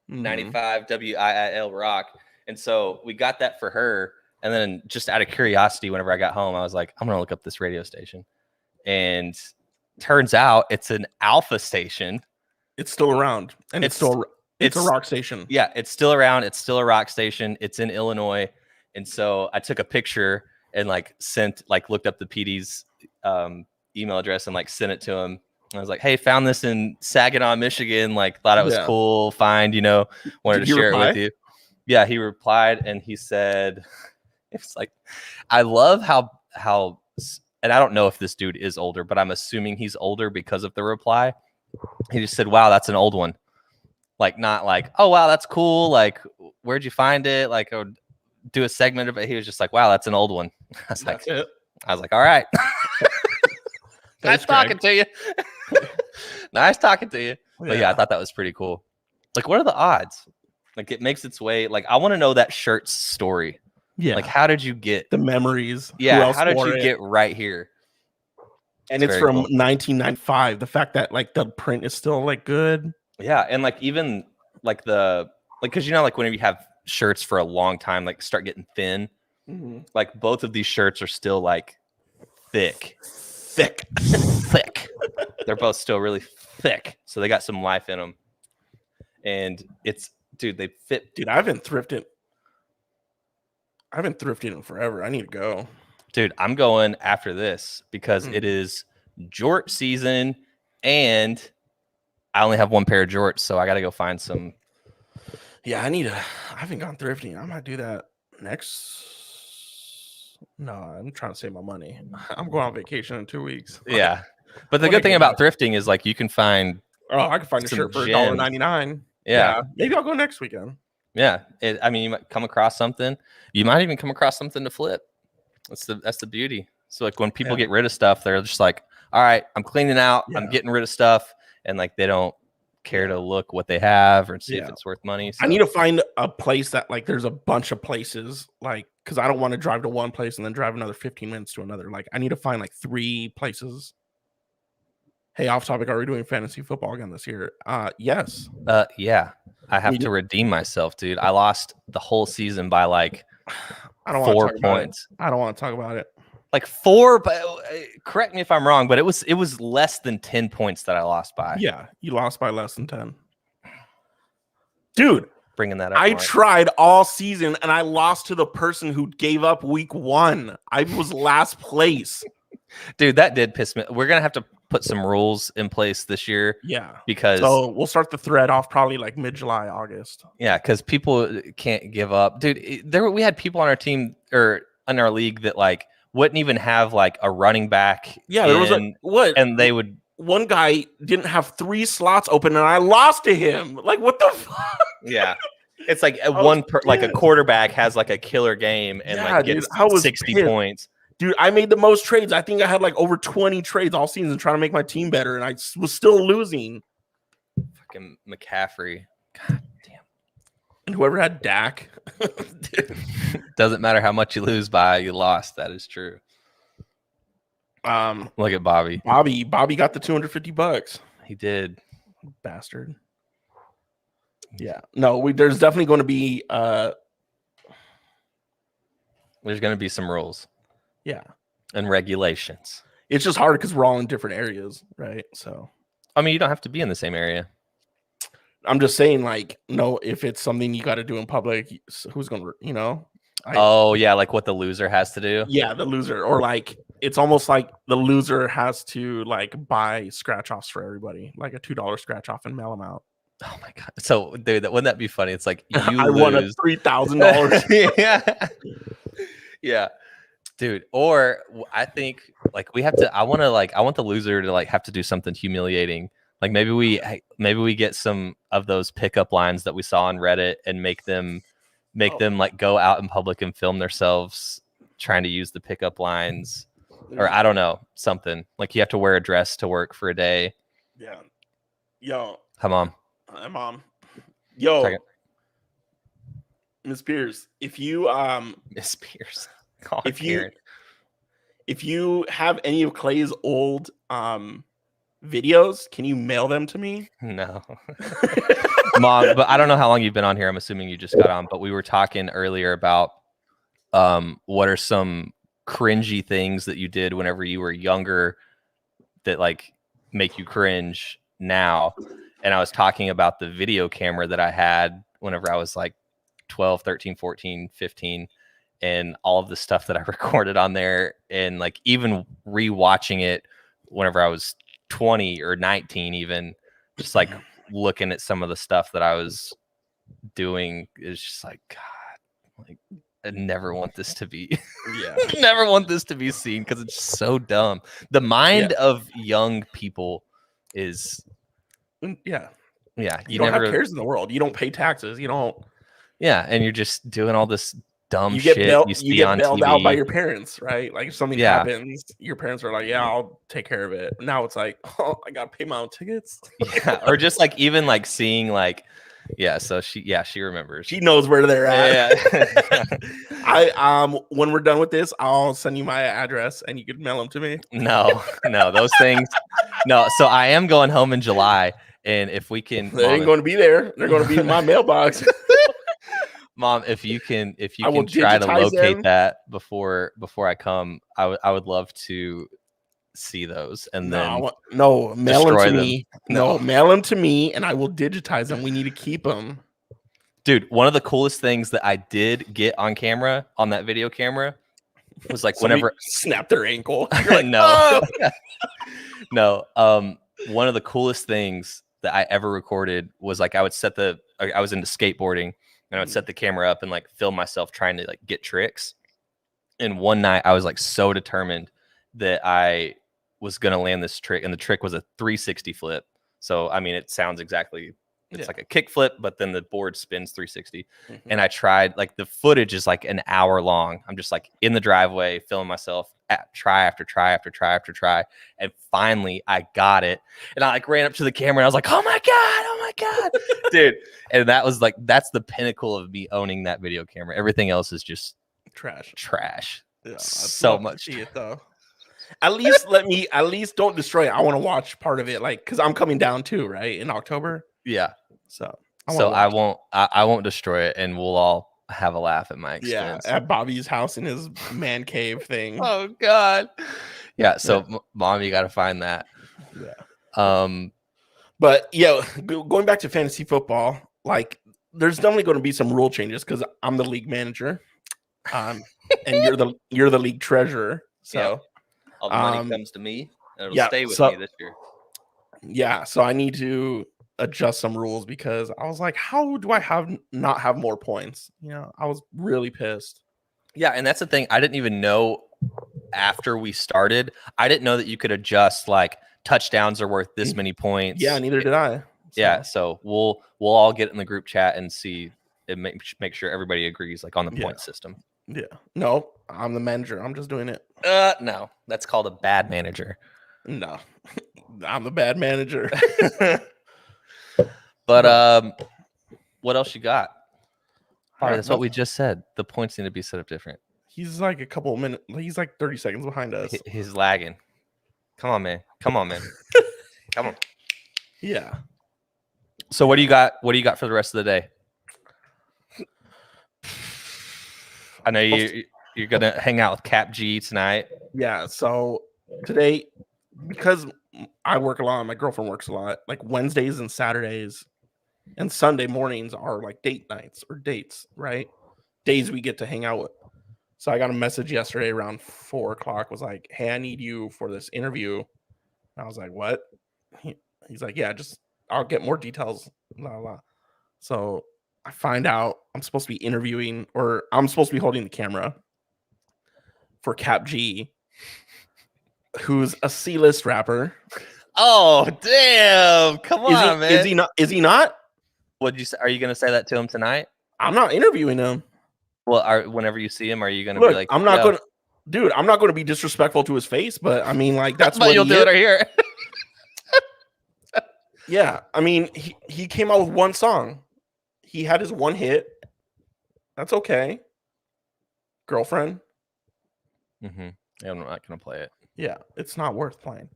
95 WIIL rock. And so we got that for her. And then just out of curiosity, whenever I got home, I was like, I'm going to look up this radio station. And turns out it's an alpha station. It's still around. And it's a rock station. Yeah, it's still around. It's still a rock station. It's in Illinois. And so I took a picture and looked up the PD's email address and sent it to him. I was like, hey, found this in Saginaw, Michigan. Thought it was cool. Find, wanted to share it with you. Yeah, he replied and he said, it's like, I love how, and I don't know if this dude is older, but I'm assuming he's older because of the reply. He just said, wow, that's an old one. Not like, oh, wow, that's cool. Where'd you find it? Or do a segment of it. He was just like, wow, that's an old one. I was like, all right. Nice talking to you. Nice talking to you. But yeah, I thought that was pretty cool. What are the odds? It makes its way. I want to know that shirt's story. Yeah. How did you get the memories? Yeah. How did you get right here? And it's from 1995. The fact that the print is still good. Yeah. And even because whenever you have shirts for a long time, start getting thin, both of these shirts are still thick. They're both still really thick, so they got some life in them. And it's, dude, they fit. Dude, I haven't thrifted in forever. I need to go. Dude, I'm going after this because it is jort season, and I only have one pair of jorts, so I got to go find some. Yeah, I haven't gone thrifting. I might do that next. No, I'm trying to save my money. I'm going on vacation in 2 weeks. Yeah. But the good thing about thrifting is you can find. Oh, I can find a shirt for $1.99. Yeah. Maybe I'll go next weekend. Yeah. You might come across something. You might even come across something to flip. That's the beauty. So when people get rid of stuff, they're just like, all right, I'm cleaning out. Yeah. I'm getting rid of stuff. And they don't care to look what they have or see if it's worth money. So. I need to find a place that there's a bunch of places because I don't want to drive to one place and then drive another 15 minutes to another. Like, I need to find like 3 places. Hey, off topic, are we doing fantasy football again this year? Yes. Yeah. I have to redeem myself, dude. I lost the whole season by like I don't want 4 to talk about it. points. I don't want to talk about it. Like 4, but correct me if I'm wrong, but it was less than 10 points that I lost by. Yeah, you lost by less than 10. Dude, Bringing that up. I Mark. tried all season and I lost to the person who gave up week 1. I was last place. Dude, that did piss me. We're gonna have to put some rules in place this year. Yeah. Because So we'll start the thread off probably like mid-July, August. yeah, because people can't give up. Dude, we had people on our team or in our league that like wouldn't even have like a running back. Yeah, there was and they would. One guy didn't have 3 slots open and I lost to him. Like, what the fuck? Yeah. It's like like a quarterback has like a killer game and Yeah, like dude, gets I was 60 pissed. points. Dude, I made the most trades. I think I had like over 20 trades all season trying to make my team better, and I was still losing. Fucking McCaffrey. God damn. And whoever had Dak. Doesn't matter how much you lose by, you lost. That is true. Look at Bobby. Bobby got the $250. He did. Bastard. Yeah. No, there's definitely going to be There's going to be some rules. Yeah. And regulations. It's just hard because we're all in different areas, right? So I mean, you don't have to be in the same area. I'm just saying, like, no, if it's something you got to do in public, who's going to, Oh, yeah, like what the loser has to do? Yeah, the loser. Or like, it's almost like the loser has to like buy scratch offs for everybody, like a $2 scratch off and mail them out. Oh my God. So, dude, wouldn't that be funny? It's like you I won a $3,000. Yeah. Yeah. Dude, or I think like we have to, I want the loser to like have to do something humiliating. Like maybe we get some of those pickup lines that we saw on Reddit and make them like go out in public and film themselves trying to use the pickup lines, or I don't know, something like you have to wear a dress to work for a day. Yeah. Yo. Hi, Mom. Hi, Mom. Yo. Second. Miss Pierce, if you Miss Pierce. If you have any of Clay's old videos, can you mail them to me? No. Mom, but I don't know how long you've been on here. I'm assuming you just got on, but we were talking earlier about what are some cringy things that you did whenever you were younger that like make you cringe now. And I was talking about the video camera that I had whenever I was like 12, 13, 14, 15, and all of the stuff that I recorded on there, and like even rewatching it whenever I was 20 or 19, even just like looking at some of the stuff that I was doing is just like, God, like I never want this to be, never want this to be seen because it's so dumb. The mind of young people is, yeah. You don't never have cares in the world. You don't pay taxes. You don't. Yeah, and you're just doing all this dumb you shit get you see you get on bailed TV. out by your parents, right? Like if something happens, your parents are like, "Yeah, I'll take care of it." Now it's like, "Oh, I gotta pay my own tickets." Yeah, or just like even like seeing like, yeah. So she remembers. She knows where they're at. Yeah. I when we're done with this, I'll send you my address and you can mail them to me. No, those things. No, so I am going home in July, and if we can, they ain't going to be there. They're going to be in my mailbox. Mom, if you can will try to locate them. that before I come, I would love to see those and then mail them to them. me. No, mail them to me, and I will digitize them. We need to keep them. Dude, one of the coolest things that I did get on camera, on that video camera, was like whenever snap their ankle. You're like, no, oh! no. One of the coolest things that I ever recorded was like I was into skateboarding. And I would set the camera up and like film myself trying to like get tricks. And one night I was like so determined that I was going to land this trick. And the trick was a 360 flip. So, I mean, it sounds exactly, it's like a kick flip, but then the board spins 360. Mm-hmm. And I tried, like the footage is like an hour long. I'm just like in the driveway, filming myself try after try after try after try. And finally I got it. And I like ran up to the camera and I was like, oh my God, dude. And that was like, that's the pinnacle of me owning that video camera. Everything else is just Trash. Yeah, I'd So love to much. see it though. At least don't destroy it. I want to watch part of it, like because I'm coming down too, right, in October. Yeah. So I won't destroy it, and we'll all have a laugh at my expense. at Bobby's house in his man cave thing. Oh God. Yeah. So Mom, you got to find that. Yeah. But yeah, going back to fantasy football, like there's definitely going to be some rule changes because I'm the league manager, and you're the league treasurer. So all the money comes to me, and it'll stay with me this year. Yeah, so I need to adjust some rules because I was like, how do I not have more points? You know, I was really pissed. Yeah, and that's the thing. I didn't even know after we started. I didn't know that you could adjust like touchdowns are worth this many points. Yeah, neither did I. Yeah, so we'll all get in the group chat and see and make sure everybody agrees like on the point system. Yeah. No, I'm the manager. I'm just doing it. No, that's called a bad manager. No, I'm the bad manager. But what else you got? That's what we nothing. just said. The points need to be set up different. He's like a couple of minutes. He's like 30 seconds behind us. He's lagging. Come on, man. Come on. Yeah. So what do you got? What do you got for the rest of the day? I know you're gonna hang out with Cap G tonight. Yeah. So today, because I work a lot, my girlfriend works a lot. Like Wednesdays and Saturdays and Sunday mornings are like date nights or dates, right? Days we get to hang out with. So I got a message yesterday around 4:00. Was like, "Hey, I need you for this interview." And I was like, "What?" He's like, "Yeah, just I'll get more details." Blah, blah, blah. So I find out I'm supposed to be interviewing, or I'm supposed to be holding the camera for Cap G, who's a C-list rapper. Oh, damn. Come on, man. Is he not? What'd you say? Are you going to say that to him tonight? I'm not interviewing him. Well, whenever you see him, are you going to be like, I'm not going to, dude, I'm not going to be disrespectful to his face, but I mean, like, that's but what you'll do it here. Yeah. I mean, he came out with one song. He had his one hit. That's okay. Girlfriend. Mm-hmm. Yeah, I'm not going to play it. Yeah. It's not worth playing.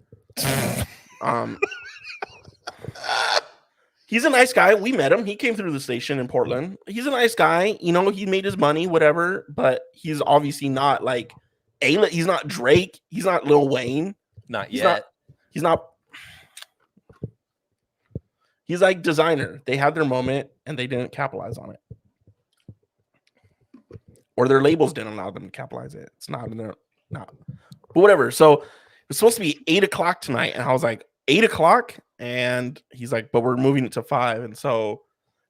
He's a nice guy. We met him. He came through the station in Portland. He's a nice guy. You know, he made his money, whatever, but he's obviously not like he's not Drake. He's not Lil Wayne. Not yet. He's like designer. They had their moment and they didn't capitalize on it. Or their labels didn't allow them to capitalize it. It's not. But whatever. So it's supposed to be 8:00 tonight. And I was like, 8:00? And he's like, but we're moving it to 5. And so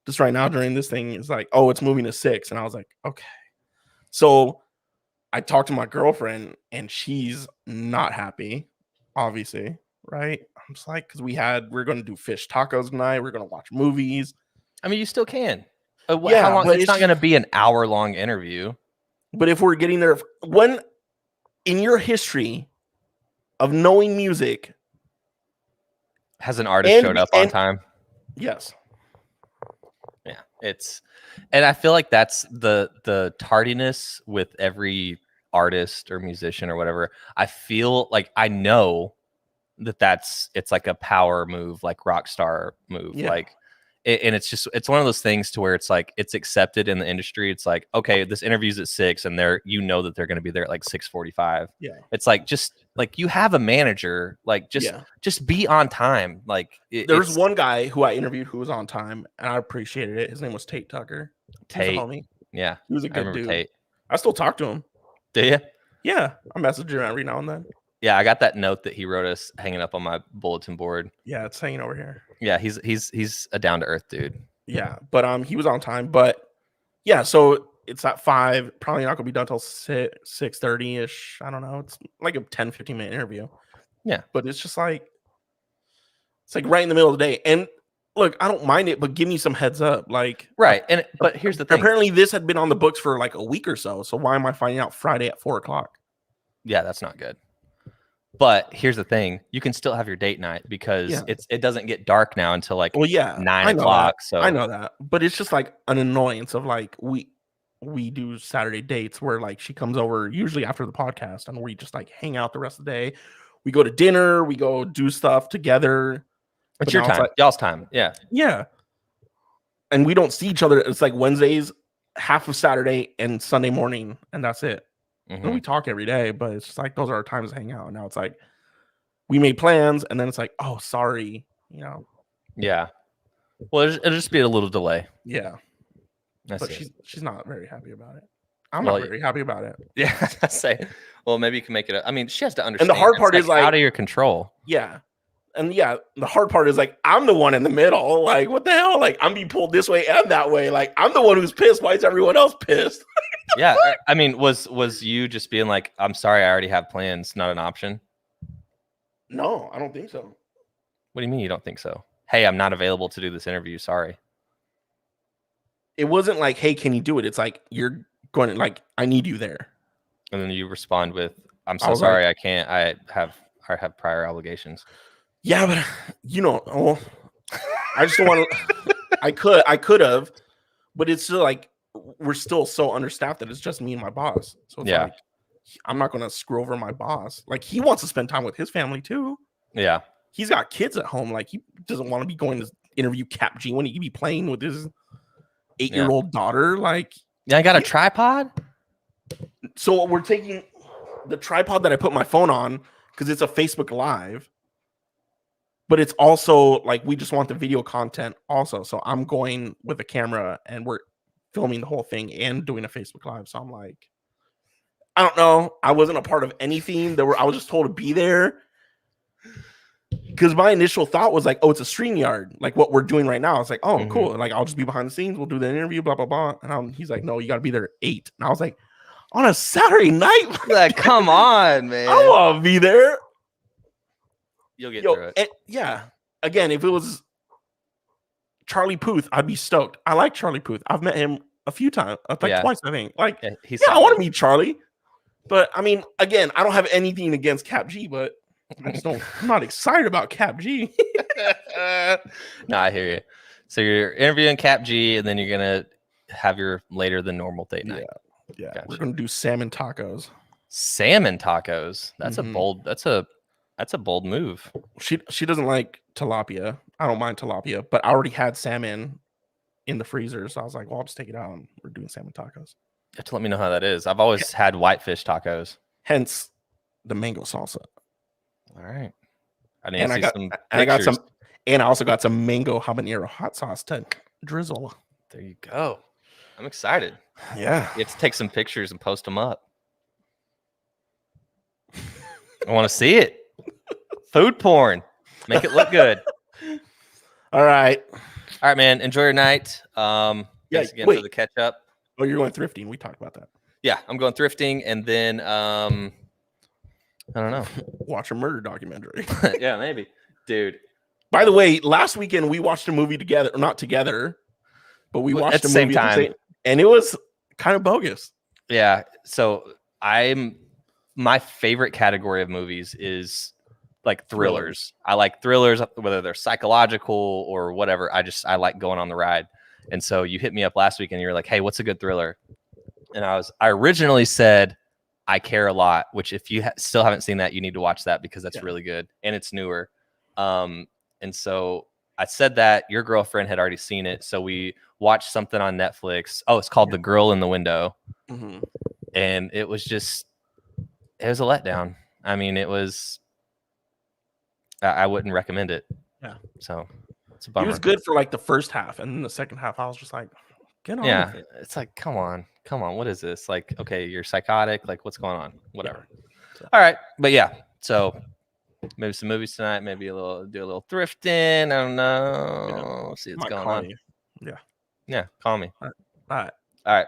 just right now during this thing, it's like, oh, it's moving to 6. And I was like, okay. So I talked to my girlfriend and she's not happy, obviously. Right. I'm just like, because we're going to do fish tacos tonight. We're going to watch movies. I mean, you still can. Yeah, how long? but It's not going to be an hour-long interview. But if we're getting there, when in your history of knowing music, has an artist showed up on time? Yes. Yeah, and I feel like that's the tardiness with every artist or musician or whatever. I feel like I know it's like a power move, like rock star move, and it's one of those things to where it's like it's accepted in the industry. It's like, okay, this interview's at 6 and that they're going to be there at like 6:45. Yeah, it's like just like you have a manager, like just be on time. Like there's one guy who I interviewed who was on time and I appreciated it. His name was Tate Tucker. Tate, homie. Yeah, he was a good dude. Tate. I still talk to him. Do you? Yeah, I message him every now and then. Yeah, I got that note that he wrote us hanging up on my bulletin board. Yeah, it's hanging over here. Yeah, he's a down to earth dude. Yeah, but he was on time. But yeah, so it's at 5. Probably not gonna be done till 6:30 ish. I don't know. It's like a 10-15 minute interview. Yeah, but it's just like it's like right in the middle of the day. And look, I don't mind it, but give me some heads up. Like right. But here's the thing. Apparently, this had been on the books for like a week or so. So why am I finding out Friday at 4:00? Yeah, that's not good. But here's the thing: you can still have your date night because it doesn't get dark now until like 9 o'clock. So I know that, but it's just like an annoyance of like we do Saturday dates where like she comes over usually after the podcast and we just like hang out the rest of the day. We go to dinner, we go do stuff together. It's But your now it's time, like- y'all's time. Yeah. Yeah. And we don't see each other. It's like Wednesdays, half of Saturday, and Sunday morning, and that's it. Mhm. And we talk every day, but it's just like those are our times to hang out. And now it's like we made plans, and then it's like, oh, sorry, you know. Yeah. Well, it'll just be a little delay. Yeah. That's But it. she's not very happy about it. I'm Well, not very happy about it. Yeah, I say. Well, maybe you can make it. I mean, she has to understand. hard it's, part is, like- out of your control. Yeah. And yeah, the hard part is like I'm the one in the middle. Like, what the hell? Like, I'm being pulled this way and that way. Like, I'm the one who's pissed. Why is everyone else pissed? Yeah, I mean, was you just being like, I'm sorry, I already have plans, not an option? No, I don't think so. What do you mean you don't think so? Hey, I'm not available to do this interview. Sorry. It wasn't like, hey, can you do it? It's like you're going to like, I need you there. And then you respond with, I'm I so was sorry, I can't. I have prior obligations. Yeah, but you know, well, I just don't want to. I could have, but it's still like we're still so understaffed that it's just me and my boss. So it's Yeah. like I'm not going to screw over my boss. Like he wants to spend time with his family too. Yeah. He's got kids at home. Like he doesn't want to be going to interview Cap G when he could be playing with his 8-year-old daughter. Like, Yeah, I got a tripod. so we're taking the tripod that I put my phone on because it's a Facebook Live. But it's also like we just want the video content also. So I'm going with a camera and we're filming the whole thing and doing a Facebook Live. So I'm like, I don't know. I wasn't a part of anything. I was just told to be there. Because my initial thought was like, oh, it's a StreamYard, like what we're doing right now. It's like, oh, Mhm. cool. Like I'll just be behind the scenes. We'll do the interview, blah, blah, blah. And he's like, no, you got to be there at 8. And I was like, on a Saturday night? Like, come on, man. I don't want to be there. You'll get through it. Yeah. Again, if it was Charlie Puth, I'd be stoked. I like Charlie Puth. I've met him a few times, like Yeah. twice, I think. Like, Yeah, he's yeah, I solid. want to meet Charlie. But I mean, again, I don't have anything against Cap G, but I just don't. I'm not excited about Cap G. No, I hear you. So you're interviewing Cap G, and then you're gonna have your later than normal date night. Yeah, Gotcha. we're gonna do salmon tacos. Salmon tacos. That's Mhm. a bold. That's a bold move. She doesn't like tilapia. I don't mind tilapia, but I already had salmon in the freezer, so I was like, well, I'll just take it out and we're doing salmon tacos. You have to let me know how that is. I've always had whitefish tacos. Hence the mango salsa. All right. I need And to I see got, some and I got pictures. some, and I also got some mango habanero hot sauce to drizzle. There you go. I'm excited. Yeah. You have to take some pictures and post them up. I want to see it. Food porn. Make it look good. All right. All right, man. Enjoy your night. Thanks again for wait. the catch up. Oh, you're going thrifting. We talked about that. Yeah, I'm going thrifting, and then I don't know. Watch a murder documentary. Yeah, maybe, dude. By the way, last weekend we watched a movie together, or not together, but we Well, watched at the a same movie time. and it was kind of bogus. Yeah. So my favorite category of movies is like thrillers. I like thrillers, whether they're psychological or whatever. I like going on the ride. And so you hit me up last week and you're like, hey, what's a good thriller? And I originally said I Care a Lot, which if you still haven't seen that, you need to watch that because that's really good and it's newer. And so I said that your girlfriend had already seen it. So we watched something on Netflix. Oh, it's called The Girl in the Window. Mm-hmm. And it was a letdown. I mean, I wouldn't recommend it. Yeah. So it's a It bummer. was good for like the first half, and then the second half, I was just like, get on. Yeah. with it. It's like, come on. What is this? Like, okay, you're psychotic. Like, what's going on? Whatever. So- All right. But yeah. So maybe some movies tonight. Maybe do a little thrifting. I don't know. See what's Might going call on. you. Yeah. Call me. All right. All right.